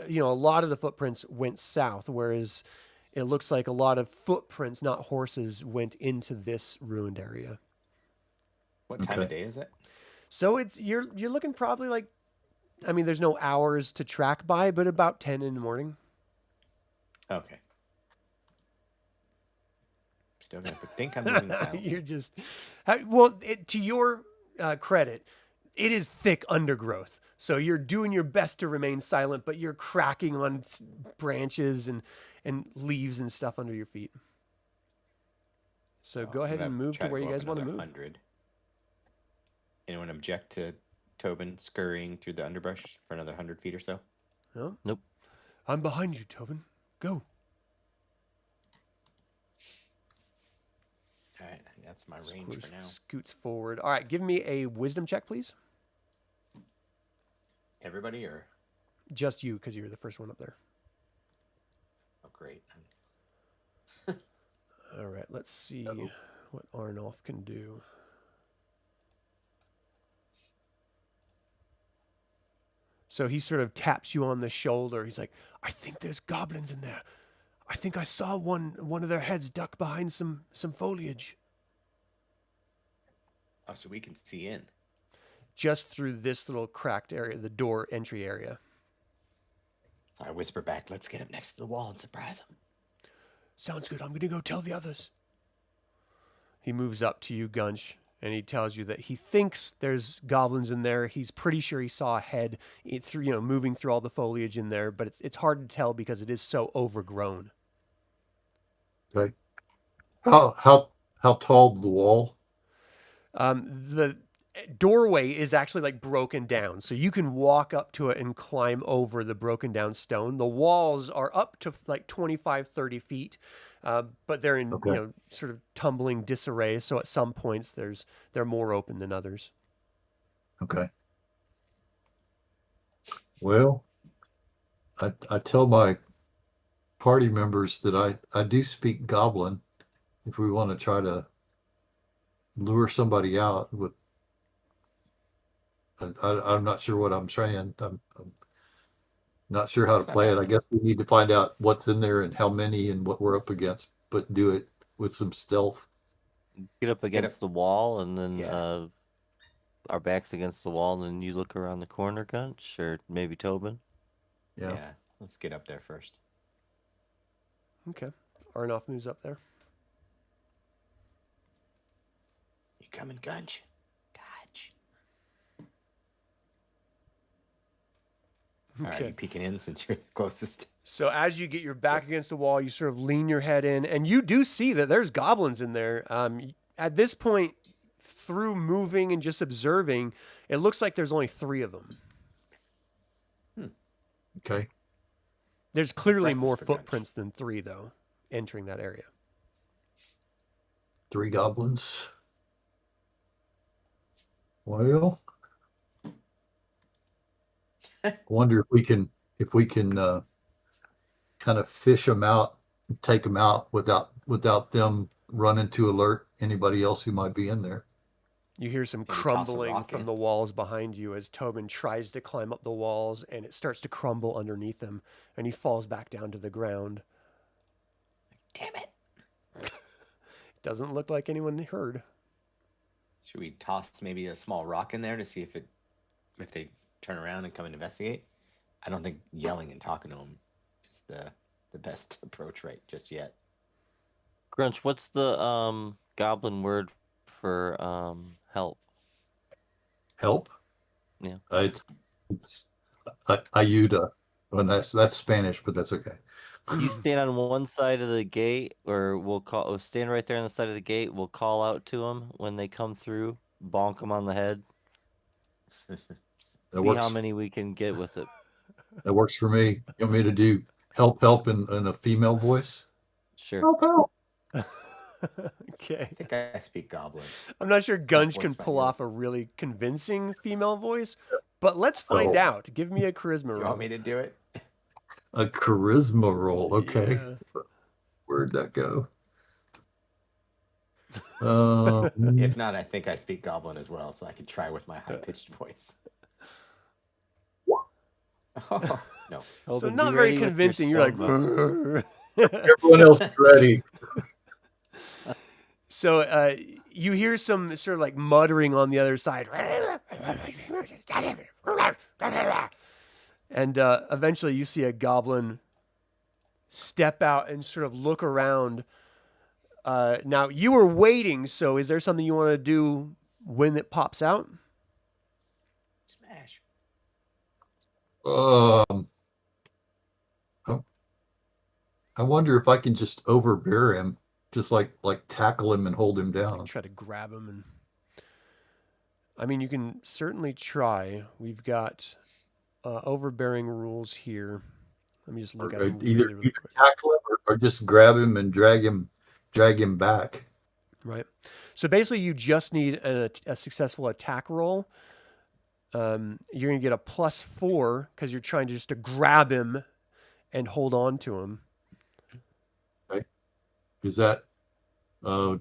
lot of the footprints went south, whereas it looks like a lot of footprints, not horses, went into this ruined area. What time of day is it? So you're looking probably like, there's no hours to track by, but about 10 in the morning. Okay. Still gonna think I'm moving silently. You're just, to your credit, it is thick undergrowth. So you're doing your best to remain silent, but you're cracking on branches and leaves and stuff under your feet. So go ahead and move to where you guys want to move. 100. Anyone object to Tobin scurrying through the underbrush for another 100 feet or so? No? Nope. I'm behind you, Tobin. Go. All right, that's my range for now. Scoots forward. All right, give me a wisdom check, please. Everybody, or? Just you, because you're the first one up there. Oh, great. All right, let's see what Arnoff can do. So he sort of taps you on the shoulder. He's like, I think there's goblins in there. I think I saw one of their heads duck behind some foliage. Oh, so we can see in. Just through this little cracked area, the door entry area. So I whisper back, let's get up next to the wall and surprise him. Sounds good. I'm going to go tell the others. He moves up to you, Gunch, and he tells you that he thinks there's goblins in there. He's pretty sure he saw a head through, moving through all the foliage in there, but it's hard to tell because it is so overgrown. Okay. How tall the wall? The doorway is actually like broken down, so you can walk up to it and climb over the broken down stone. The walls are up to like 25, 30 feet, but they're in sort of tumbling disarray. So at some points they're more open than others. Okay. Well, I tell my party members that I do speak Goblin if we want to try to lure somebody out with. I'm not sure what I'm saying. I'm not sure how to play it. I guess we need to find out what's in there and how many and what we're up against, but do it with some stealth. Get up against the wall, and then Yeah. our backs against the wall, and then you look around the corner, Gunch, or maybe Tobin. Yeah. Let's get up there first. Okay. Arnoff moves up there. You coming, Gunch? Gunch. All right, you peeking in since you're the closest. So as you get your back against the wall, you sort of lean your head in, and you do see that there's goblins in there. At this point, through moving and just observing, it looks like there's only 3 of them. Okay. There's clearly Breakfast more for Gunch. footprints than 3, though, entering that area. 3 goblins. Well, I wonder if we can kind of fish them out, take them out without them running to alert anybody else who might be in there. You hear some Maybe toss a crumbling rock from in. the walls behind you as Tobin tries to climb up the walls, and it starts to crumble underneath him, and he falls back down to the ground. Damn it! Doesn't look like anyone heard. Should we toss maybe a small rock in there to see if they turn around and come and investigate? I don't think yelling and talking to them is the best approach right just yet. Grunch, what's the goblin word for help? Help? Yeah. It's ayuda. Well, that's Spanish, but that's okay. You stand on one side of the gate, or we'll stand right there on the side of the gate. We'll call out to them when they come through. Bonk them on the head. That See works. how many we can get with it. That works for me. You want me to do help in a female voice? Sure. Help. Okay. I think I speak Goblin. I'm not sure Gunch What's can my pull deal? off a really convincing female voice, but let's find Oh. out. Give me a charisma You roll. want me to do it? A charisma roll. Okay. Yeah. Where'd that go? If not, I think I speak Goblin as well, so I could try with my high-pitched voice. Oh, no. So Tobin, not be very ready with your convincing. You're like, spell everyone else is ready. so you hear some sort of like muttering on the other side. And eventually you see a goblin step out and sort of look around. Now, you were waiting, so is there something you want to do when it pops out? Smash. I wonder if I can just overbear him, just like tackle him and hold him Like down. try to grab him. And I mean, you can certainly try. We've got overbearing rules here. Let me just look at them Either really quick. tackle him or just grab him and drag him back. Right. So basically, you just need a successful attack roll. You're going to get a +4 because you're trying just to grab him and hold on to him. Is that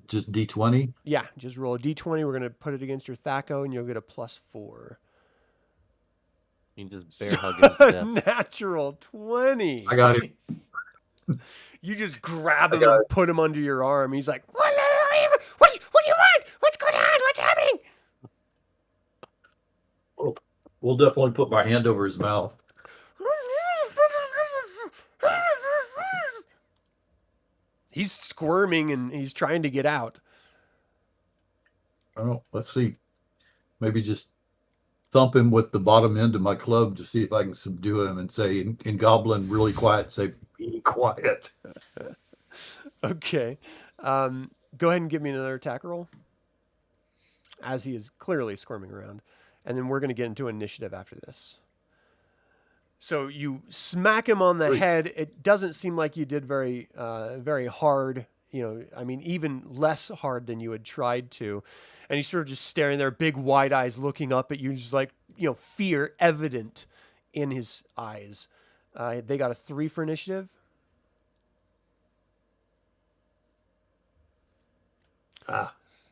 just D20? Yeah, just roll a d20. We're going to put it against your Thaco, and you'll get a +4. You can just bear hug him to death. Natural 20. I got it. You just grab him got and put him under your arm. He's like, what do you want? What's going on? What's happening? We'll definitely put my hand over his mouth. He's squirming and he's trying to get out. Oh, let's see. Maybe just thump him with the bottom end of my club to see if I can subdue him and say in Goblin really quiet, say, be quiet. Okay. Go ahead and give me another attack roll. As he is clearly squirming around. And then we're going to get into initiative after this. So you smack him on the head. It doesn't seem like you did very hard. You know, I mean, even less hard than you had tried to. And he's sort of just staring there, big wide eyes looking up at you, just like, you know, fear evident in his eyes. They got a 3 for initiative.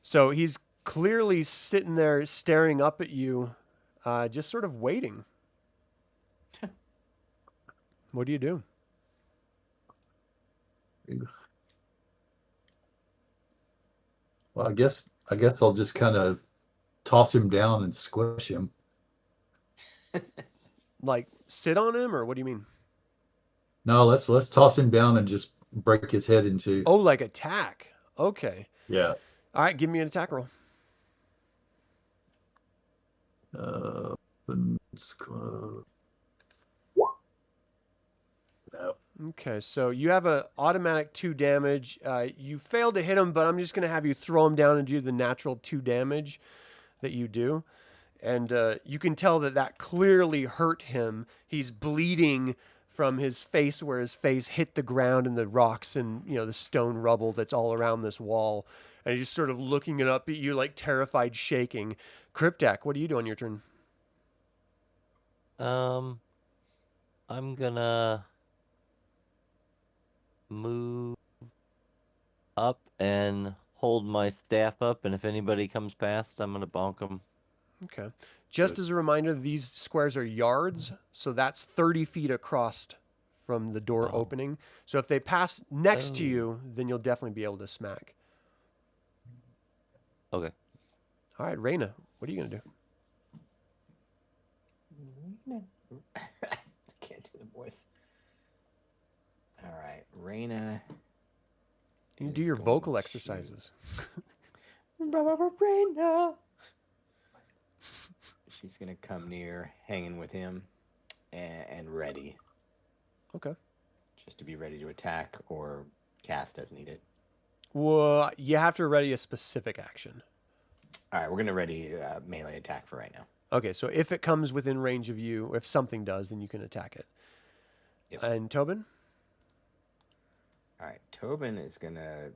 So he's clearly sitting there staring up at you, just sort of waiting. What do you do? Well, I guess I'll just kind of toss him down and squish him. Like sit on him, or what do you mean? No, let's toss him down and just break his head in two. Oh, like attack. Okay. Yeah. All right, give me an attack roll. Club. No. Okay, so you have a automatic 2 damage. You failed to hit him, but I'm just going to have you throw him down and do the natural 2 damage that you do. And you can tell that clearly hurt him. He's bleeding from his face, where his face hit the ground and the rocks and the stone rubble that's all around this wall, and he's just sort of looking it up at you like terrified, shaking. Kriptac, what do you do on your turn? I'm gonna move up and hold my staff up, and if anybody comes past, I'm gonna bonk them. Okay. Just as a reminder, these squares are yards, so that's 30 feet across from the door Oh. opening. So if they pass next to you, then you'll definitely be able to smack. Okay. All right, Reyna, what are you gonna do? I can't do the voice. All right, Reyna. You do is your going vocal to- exercises. Reyna. She's gonna come near, hanging with him, and ready. Okay. Just to be ready to attack or cast as needed. Well, you have to ready a specific action. All right, we're gonna ready melee attack for right now. Okay, so if it comes within range of you, if something does, then you can attack it. Yep. And Tobin? All right, Tobin is gonna,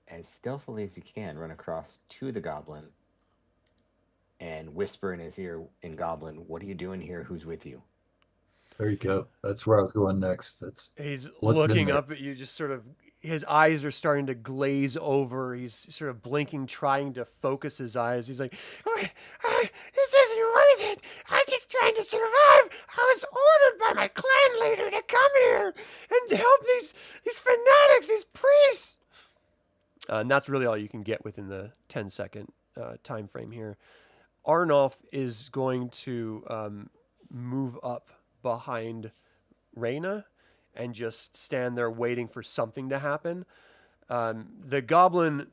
as stealthily as you can, run across to the goblin and whisper in his ear in goblin, "What are you doing here? Who's with you?" There you go. That's where I was going next. He's What's in looking there? up at you, just sort of, his eyes are starting to glaze over. He's sort of blinking, trying to focus his eyes. He's like, this isn't worth it. I'm just trying to survive. I was ordered by my clan leader to come here and help these fanatics, these priests. And that's really all you can get within the 10-second time frame here. Arnulf is going to move up behind Reyna and just stand there waiting for something to happen. The goblin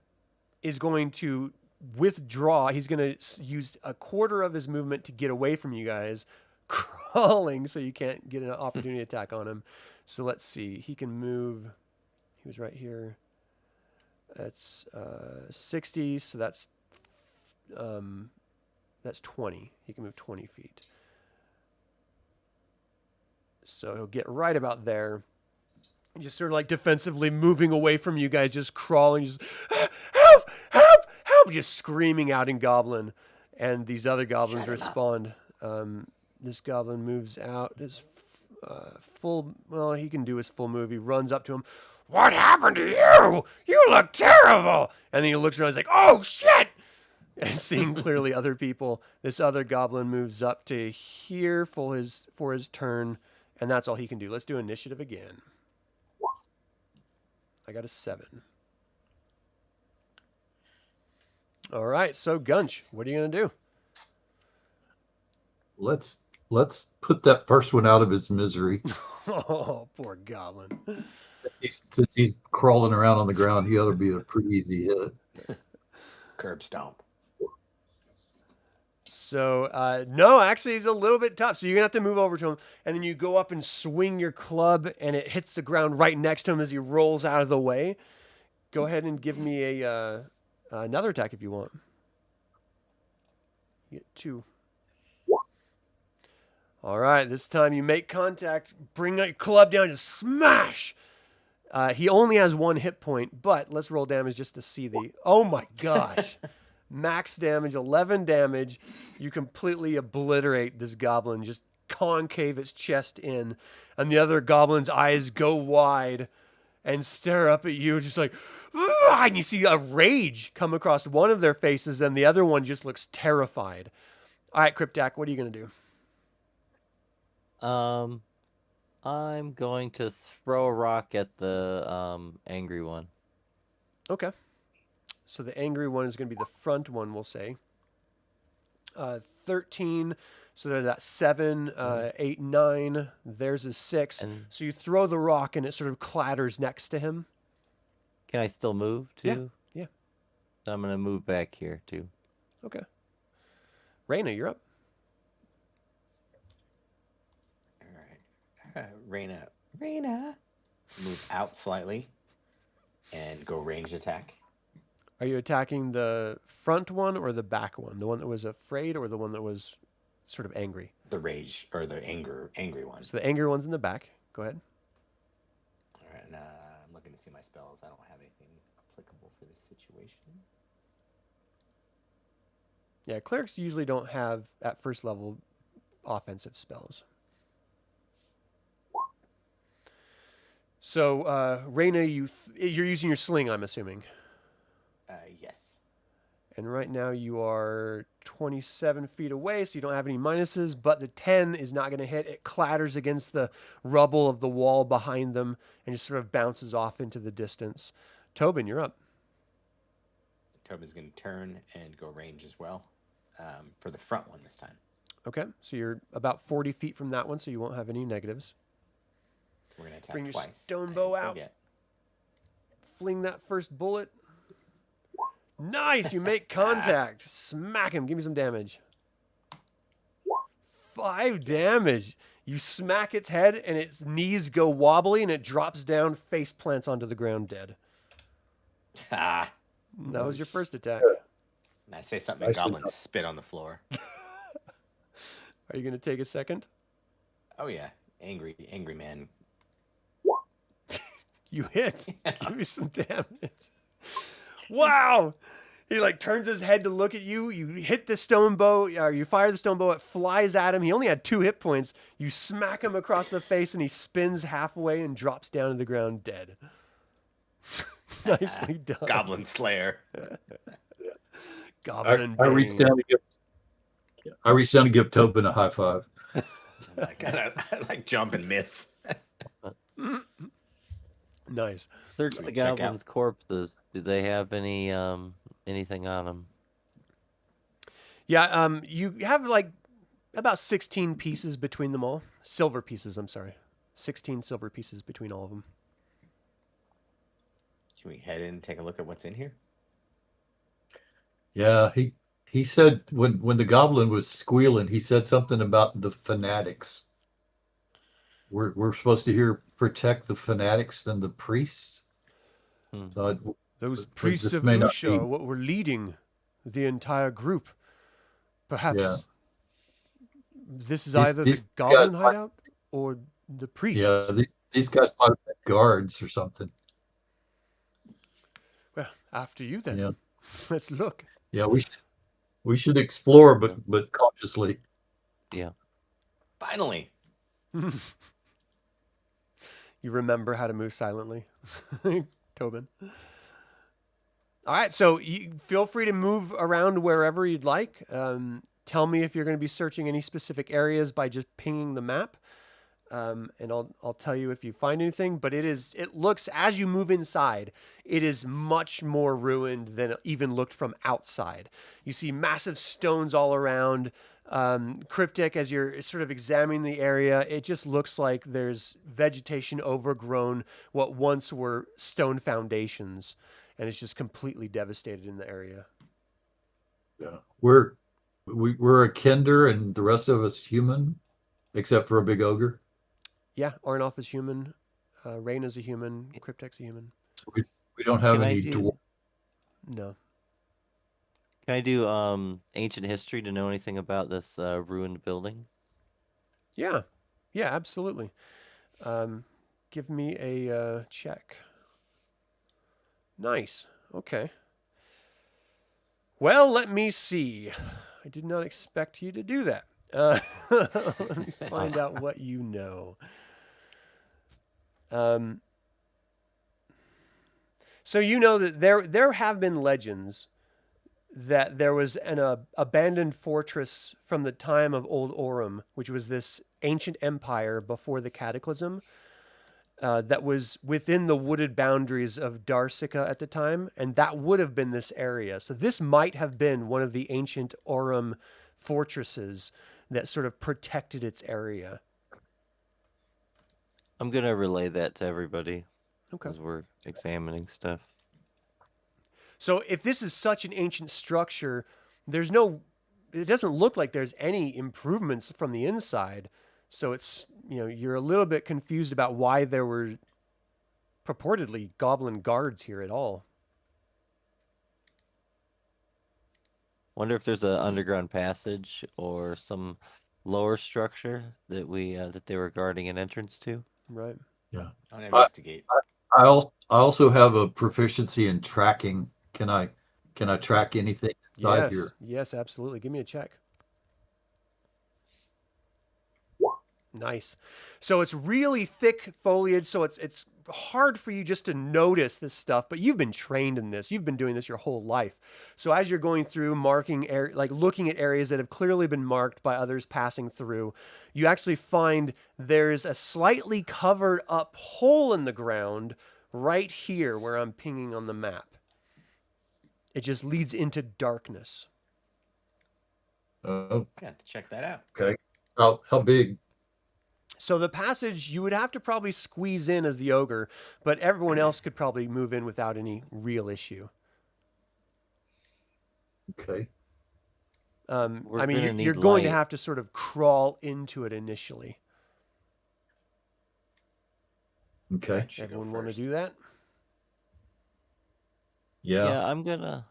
is going to withdraw. He's going to use a quarter of his movement to get away from you guys, crawling so you can't get an opportunity attack on him. So let's see. He can move. He was right here. That's 60, so that's 20. He can move 20 feet. So he'll get right about there. Just sort of like defensively moving away from you guys, just crawling, just help, help, help, just screaming out in goblin. And these other goblins respond. This goblin moves out his full, well, he can do his full move. He runs up to him. What happened to you? You look terrible. And then he looks around and he's like, oh, shit. And seeing clearly other people, this other goblin moves up to here for his turn. And that's all he can do. Let's do initiative again. I got a 7. All right, so Gunch, what are you gonna do? Let's put that first one out of his misery. Oh, poor goblin. Since he's crawling around on the ground, he ought to be a pretty easy hit. Curb stomp. So, no, actually, he's a little bit tough. So you're going to have to move over to him, and then you go up and swing your club, and it hits the ground right next to him as he rolls out of the way. Go ahead and give me another attack if you want. You get 2. All right, this time you make contact, bring your club down, just smash. He only has 1 hit point, but let's roll damage just to see the... Oh, my gosh. Max damage, 11 damage. You completely obliterate this goblin, just concave its chest in. And the other goblin's eyes go wide and stare up at you, just like, "Ugh!" And you see a rage come across one of their faces, and the other one just looks terrified. All right, Kriptac, what are you going to do? I'm going to throw a rock at the angry one. Okay. So the angry one is going to be the front one, we'll say. 13. So there's that 7, 8, 9. There's a 6. And So you throw the rock and it sort of clatters next to him. can I still move too? Yeah. So I'm gonna move back here too. Okay. Reyna, you're up. All right. Reyna. Move out slightly and go ranged attack. Are you attacking the front one or the back one? The one that was afraid or the one that was sort of angry? The rage or the angry one. So the angry one's in the back. go ahead. All right, and I'm looking to see my spells. I don't have anything applicable for this situation. Yeah, clerics usually don't have at first level offensive spells. So, Reyna, you're using your sling, I'm assuming. Yes. And right now you are 27 feet away, so you don't have any minuses, but the 10 is not going to hit. It clatters against the rubble of the wall behind them and just sort of bounces off into the distance. Tobin, you're up. Tobin's going to turn and go range as well for the front one this time. Okay, so you're about 40 feet from that one, so you won't have any negatives. We're going to attack Bring your twice. stone bow out. Fling that first bullet. Nice, you make contact. Smack him. Give me some damage. 5 damage. You smack its head, and its knees go wobbly, and it drops down, face plants onto the ground dead. Ah. That was your first attack. And I say something, Nice and one. goblins spit on the floor. Are you going to take a second? Oh, yeah. Angry man. You hit. Give me some damage. Wow. He like turns his head to look at you. You hit the stone bow, or you fire the stone bow. It flies at him. He only had 2 hit points. You smack him across the face, and he spins halfway and drops down to the ground dead. Nicely done. Goblin Slayer. Goblin I reached Bane. down to give Tobin a high five. I like jump and miss. Nice. Search Let the me check out. goblins' corpses. Do they have any anything on them? Yeah, you have like about 16 pieces between them all. Silver pieces, I'm sorry. 16 silver pieces between all of them. Can we head in and take a look at what's in here? Yeah, he said when the goblin was squealing, he said something about the fanatics. We're supposed to protect the fanatics and the priests. Hmm. So Those But priests this of may not Lucia be- are what were leading the entire group. Perhaps Yeah. this is These- either these the goblin guys might- hideout or the priests. yeah, these guys might have been guards or something. Well, after you then. Yeah. Let's look. Yeah, we should explore, but cautiously. Finally. You remember how to move silently, Tobin. All right, so you feel free to move around wherever you'd like. Tell me if you're going to be searching any specific areas by just pinging the map, and I'll tell you if you find anything. But it looks, as you move inside, it is much more ruined than it even looked from outside. You see massive stones all around. Kriptac, as you're sort of examining the area, it just looks like there's vegetation overgrown what once were stone foundations, and it's just completely devastated in the area. Yeah, we're a Kender, and the rest of us human, except for a big ogre. Yeah, Arnoff is human. Reyna's a human. Kriptac's a human. So we don't have Can I any do- dwarf. No. Can I do ancient history to know anything about this ruined building? Yeah, absolutely. Give me a check. Nice. Okay. Well, let me see. I did not expect you to do that. Let me find out what you know. So you know that there have been legends that there was an abandoned fortress from the time of Old Orem, which was this ancient empire before the Cataclysm, that was within the wooded boundaries of Darsica at the time, and that would have been this area. So this might have been one of the ancient Orem fortresses that sort of protected its area. I'm gonna relay that to everybody Okay. as we're examining stuff. So if this is such an ancient structure, it doesn't look like there's any improvements from the inside. So it's, you're a little bit confused about why there were purportedly goblin guards here at all. Wonder if there's an underground passage or some lower structure that they were guarding an entrance to. Right. Yeah. I want to investigate. I also have a proficiency in tracking. Can I track anything inside Yes. here? Yes, absolutely. Give me a check. Nice. So it's really thick foliage, so it's hard for you just to notice this stuff, but you've been trained in this. You've been doing this your whole life. So as you're going through marking like looking at areas that have clearly been marked by others passing through, you actually find there's a slightly covered up hole in the ground right here where I'm pinging on the map. It just leads into darkness. Oh, I have to check that out. okay. How big? So the passage, you would have to probably squeeze in as the ogre, but everyone else could probably move in without any real issue. Okay. I We're mean, gonna you're need going to light. have to sort of crawl into it initially. Okay. Gunch should go Everyone want to first. do that? Yeah. Yeah, I'm gonna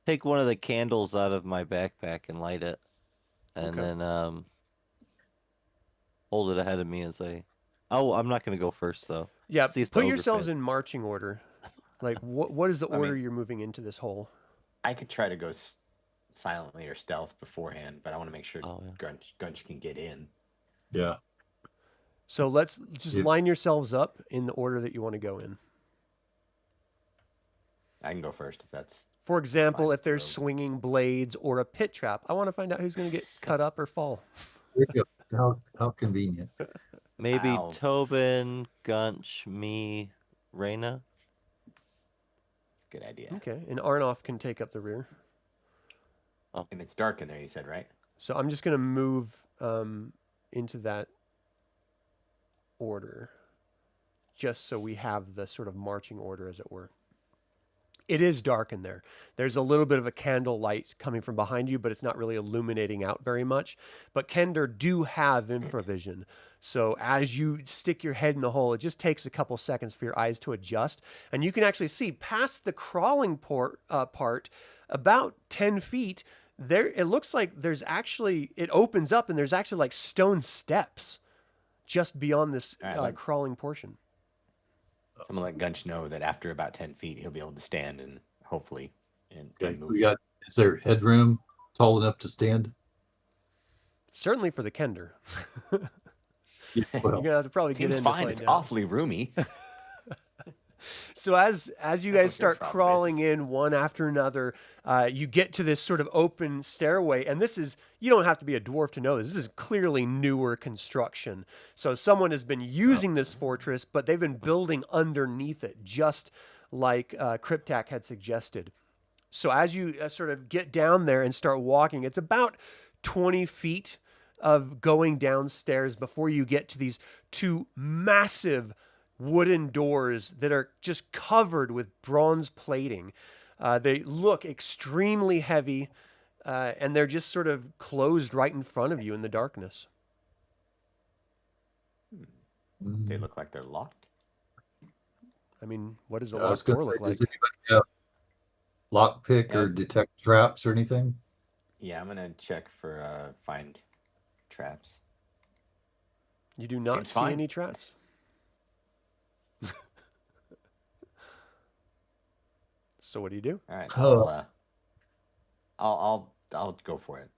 take one of the candles out of my backpack and light it, and Okay. then hold it ahead of me as I. Oh, I'm not gonna go first though. Yeah, See if the put ogre yourselves fails. in marching order. Like, what is the I order mean- you're moving into this hole? I could try to go silently or stealth beforehand, but I want to make sure Oh, yeah. Gunch can get in. Yeah. So let's just Yep. line yourselves up in the order that you want to go in. I can go first if that's. For example, fine if there's rogue. swinging blades or a pit trap, I want to find out who's going to get cut up or fall. There you go. How convenient. Maybe Ow. Tobin, Gunch, me, Reyna. Good idea. Okay, and Arnoff can take up the rear. And it's dark in there, you said, right? So I'm just going to move into that order, just so we have the sort of marching order, as it were. It is dark in there. There's a little bit of a candle light coming from behind you, but it's not really illuminating out very much. But Kender do have infravision. So as you stick your head in the hole, it just takes a couple seconds for your eyes to adjust. And you can actually see past the crawling part, about 10 feet, there. It looks like it opens up and there's actually like stone steps just beyond this All right, crawling portion. So I'm gonna let Gunch know that after about 10 feet, he'll be able to stand and hopefully and Okay. move. Is there headroom tall enough to stand? Certainly for the Kender. Yeah, You're well, going to have to probably get Seems in fine. to find It's out. awfully roomy. So as you That guys was your start problem, crawling in one after another, you get to this sort of open stairway, and you don't have to be a dwarf to know this. This is clearly newer construction. So someone has been using this fortress, but they've been building underneath it, just like Kriptac had suggested. So as you sort of get down there and start walking, it's about 20 feet of going downstairs before you get to these two massive wooden doors that are just covered with bronze plating. They look extremely heavy, and they're just sort of closed right in front of you in the darkness. They look like they're locked. I mean, what does a I was locked gonna door say, look like? does anybody have lockpick or Yeah. detect traps or anything? Yeah, I'm gonna check for find traps. You do not Seems see fine. any traps. So what do you do? All right, Oh. I'll go for it.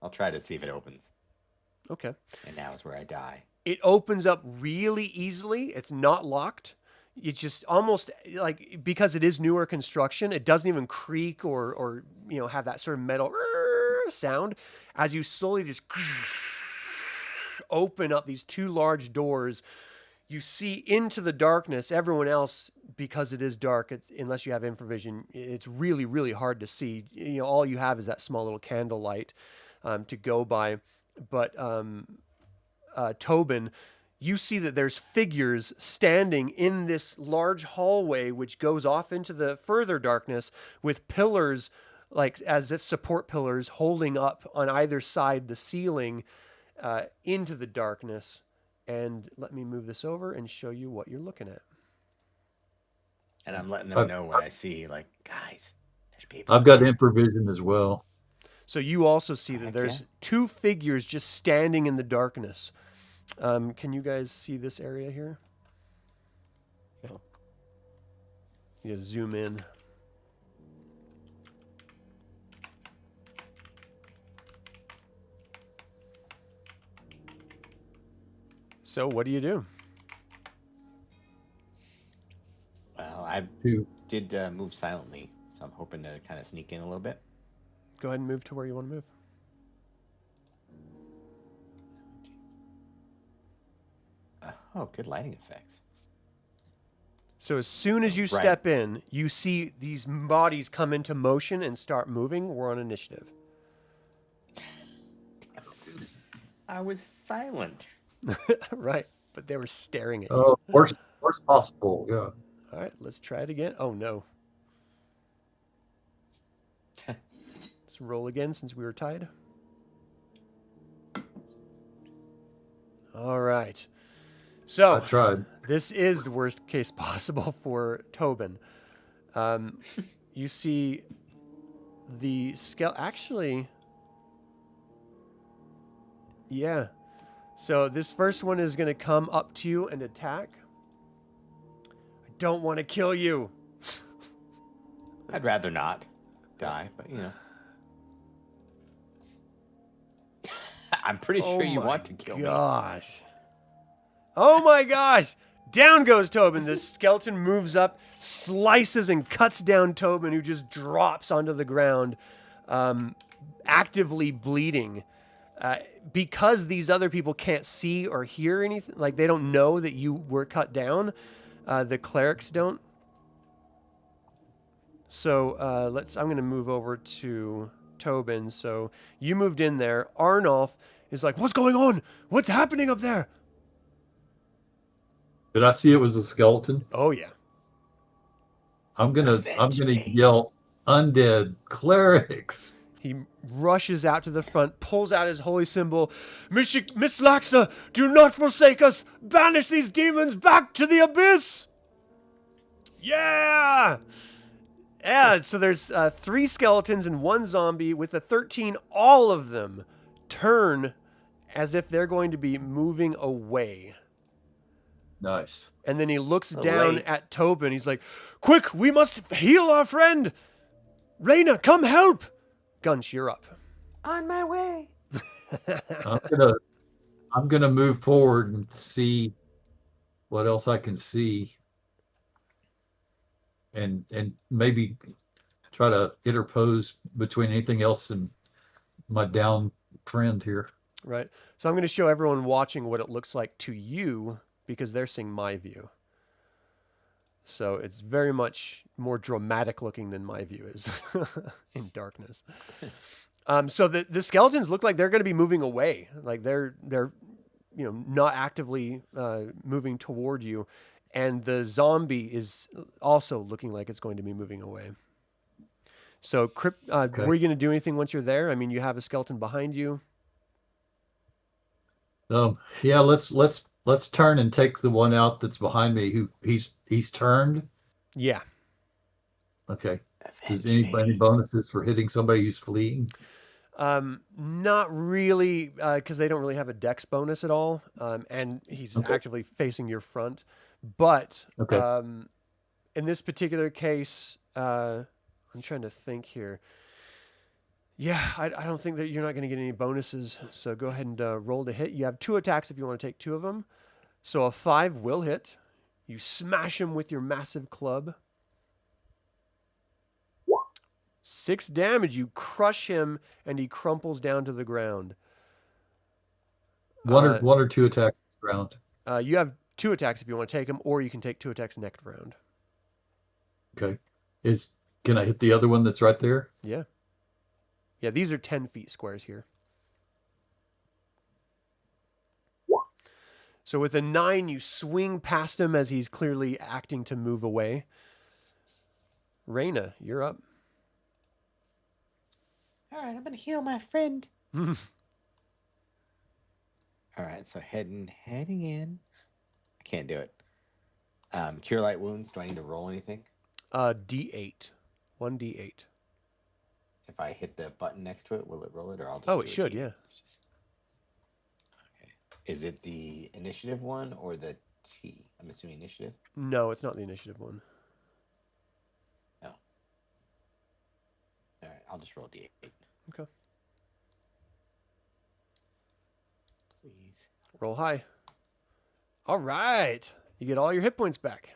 I'll try to see if it opens. Okay. And now is where I die. It opens up really easily. It's not locked. It's just almost like, because it is newer construction, it doesn't even creak or have that sort of metal sound. As you slowly just open up these two large doors, you see into the darkness. Everyone else, because it is dark, unless you have infravision, it's really, really hard to see. All you have is that small little candle light to go by. But Tobin, you see that there's figures standing in this large hallway, which goes off into the further darkness with pillars, like as if support pillars, holding up on either side the ceiling into the darkness. And let me move this over and show you what you're looking at. And I'm letting them know what I see. Like, guys, there's people. I've got infravision as well. So you also see that Heck there's yeah. two figures just standing in the darkness. Can you guys see this area here? Yeah. You zoom in. So what do you do? Well, I Two. did move silently, so I'm hoping to kind of sneak in a little bit. Go ahead and move to where you want to move. Oh, good lighting effects. So as soon as you Right. step in, you see these bodies come into motion and start moving. We're on initiative. I was silent. Right. But they were staring at you. Oh, worst possible. Yeah. All right, let's try it again. Oh, no. Let's roll again since we were tied. All right. I So tried. this is the worst case possible for Tobin. You see the scale. Actually, yeah. So this first one is going to come up to you and attack. I don't want to kill you. I'd rather not die, but you know. I'm pretty sure you want to kill me. Gosh. Oh my gosh. Down goes Tobin. The skeleton moves up, slices and cuts down Tobin, who just drops onto the ground, actively bleeding. Because these other people can't see or hear anything, like they don't know that you were cut down, the clerics don't. So I'm going to move over to Tobin. So you moved in there. Arnulf is like, what's going on? What's happening up there? Did I see it was a skeleton? Oh, yeah. I'm gonna Avenge me. yell undead clerics. He rushes out to the front, pulls out his holy symbol. Mislaxa, do not forsake us. Banish these demons back to the abyss. Yeah. Yeah, so there's 3 skeletons and 1 zombie. With the 13, all of them turn as if they're going to be moving away. Nice. And then he looks Oh, down wait. at Tobin. He's like, quick, we must heal our friend. Reyna, come help. Gunch, you're up. On my way. I'm gonna move forward and see what else I can see, and maybe try to interpose between anything else and my down friend here. Right. So I'm going to show everyone watching what it looks like to you because they're seeing my view. So it's very much more dramatic looking than my view is in darkness. So the skeletons look like they're going to be moving away. Like they're not actively moving toward you. And the zombie is also looking like it's going to be moving away. So Okay. were you going to do anything once you're there? I mean, you have a skeleton behind you. Yeah, let's turn and take the one out that's behind me. Who he's turned. Yeah. Okay. Does Avenge any me. bonuses for hitting somebody who's fleeing? Not really, because they don't really have a dex bonus at all. And he's Okay. actively facing your front. But Okay. in this particular case, I'm trying to think here. Yeah, I don't think that you're not going to get any bonuses. So go ahead and roll to hit. You have 2 attacks if you want to take 2 of them. So a 5 will hit. You smash him with your massive club. 6 damage. You crush him, and he crumples down to the ground. One or 2 attacks round. You have 2 attacks if you want to take them, or you can take 2 attacks next round. Okay. Can I hit the other one that's right there? Yeah. Yeah, these are 10 feet squares here. So with a 9, you swing past him as he's clearly acting to move away. Reyna, you're up. All right, I'm gonna heal my friend. All right, so heading in. I can't do it. Cure light wounds. Do I need to roll anything? D8. 1d8. If I hit the button next to it, will it roll it, or I'll just? Oh, do it a should, D8? yeah. It's just- Okay. Is it the initiative one or the T? I'm assuming initiative. No, it's not the initiative one. Oh. All right, I'll just roll D8. Okay. Please. Roll high. All right. You get all your hit points back.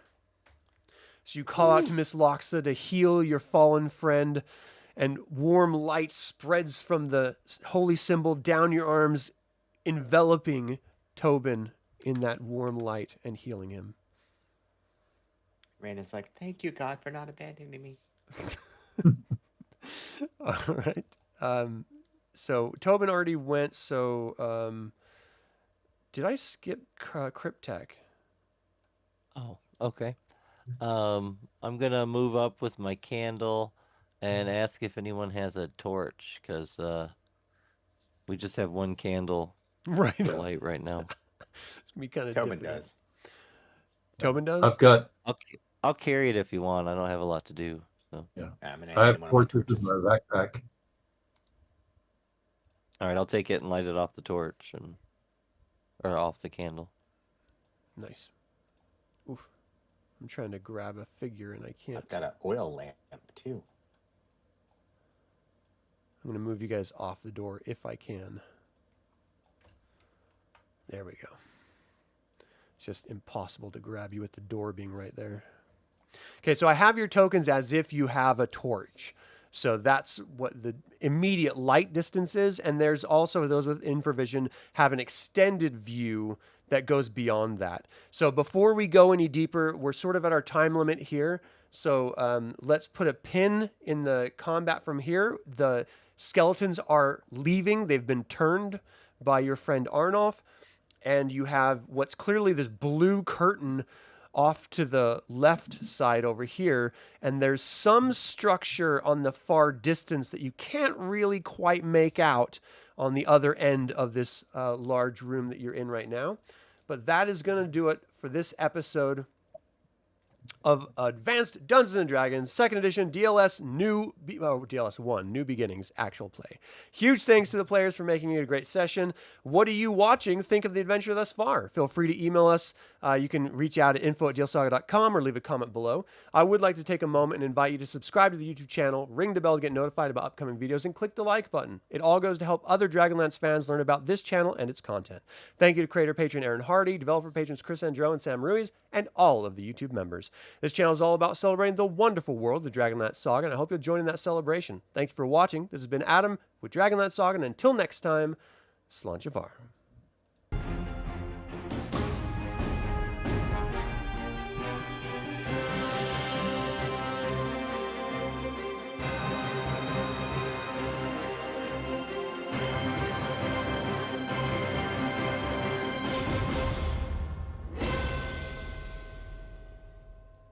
So you call out to Mislaxa to heal your fallen friend, and warm light spreads from the holy symbol down your arms, enveloping Tobin in that warm light and healing him. Reyna's like, thank you, God, for not abandoning me. All right. So Tobin already went. So did I skip Kriptac? Oh, okay. I'm gonna move up with my candle and ask if anyone has a torch, because we just have one candle Right. for light right now. It's gonna be kind of Tobin difficult. does. Tobin does. I've got, I'll carry it if you want. I don't have a lot to do. So I'm gonna I hand have him one of my torches in my backpack. all right, I'll take it and light it off the torch or off the candle. Nice. Oof. I'm trying to grab a figure and I can't. I've got an oil lamp too. I'm going to move you guys off the door if I can. There we go. It's just impossible to grab you with the door being right there. Okay, so I have your tokens as if you have a torch. So that's what the immediate light distance is. And there's also those with infravision have an extended view that goes beyond that. So before we go any deeper, we're sort of at our time limit here. So let's put a pin in the combat from here. The skeletons are leaving. They've been turned by your friend Arnulf. And you have what's clearly this blue curtain off to the left side over here. And there's some structure on the far distance that you can't really quite make out on the other end of this large room that you're in right now. But that is going to do it for this episode of Advanced Dungeons and Dragons, 2nd edition, DLS DLS 1, New Beginnings, actual play. Huge thanks to the players for making it a great session. What are you watching? Think of the adventure thus far. Feel free to email us. You can reach out at info@dlsaga.com or leave a comment below. I would like to take a moment and invite you to subscribe to the YouTube channel, ring the bell to get notified about upcoming videos, and click the like button. It all goes to help other Dragonlance fans learn about this channel and its content. Thank you to creator patron Aaron Hardy, developer patrons Chris Androu and Sam Ruiz, and all of the YouTube members. This channel is all about celebrating the wonderful world of the DragonLance Saga, and I hope you'll join in that celebration. Thank you for watching. This has been Adam with DragonLance Saga, and until next time, Slanchavar.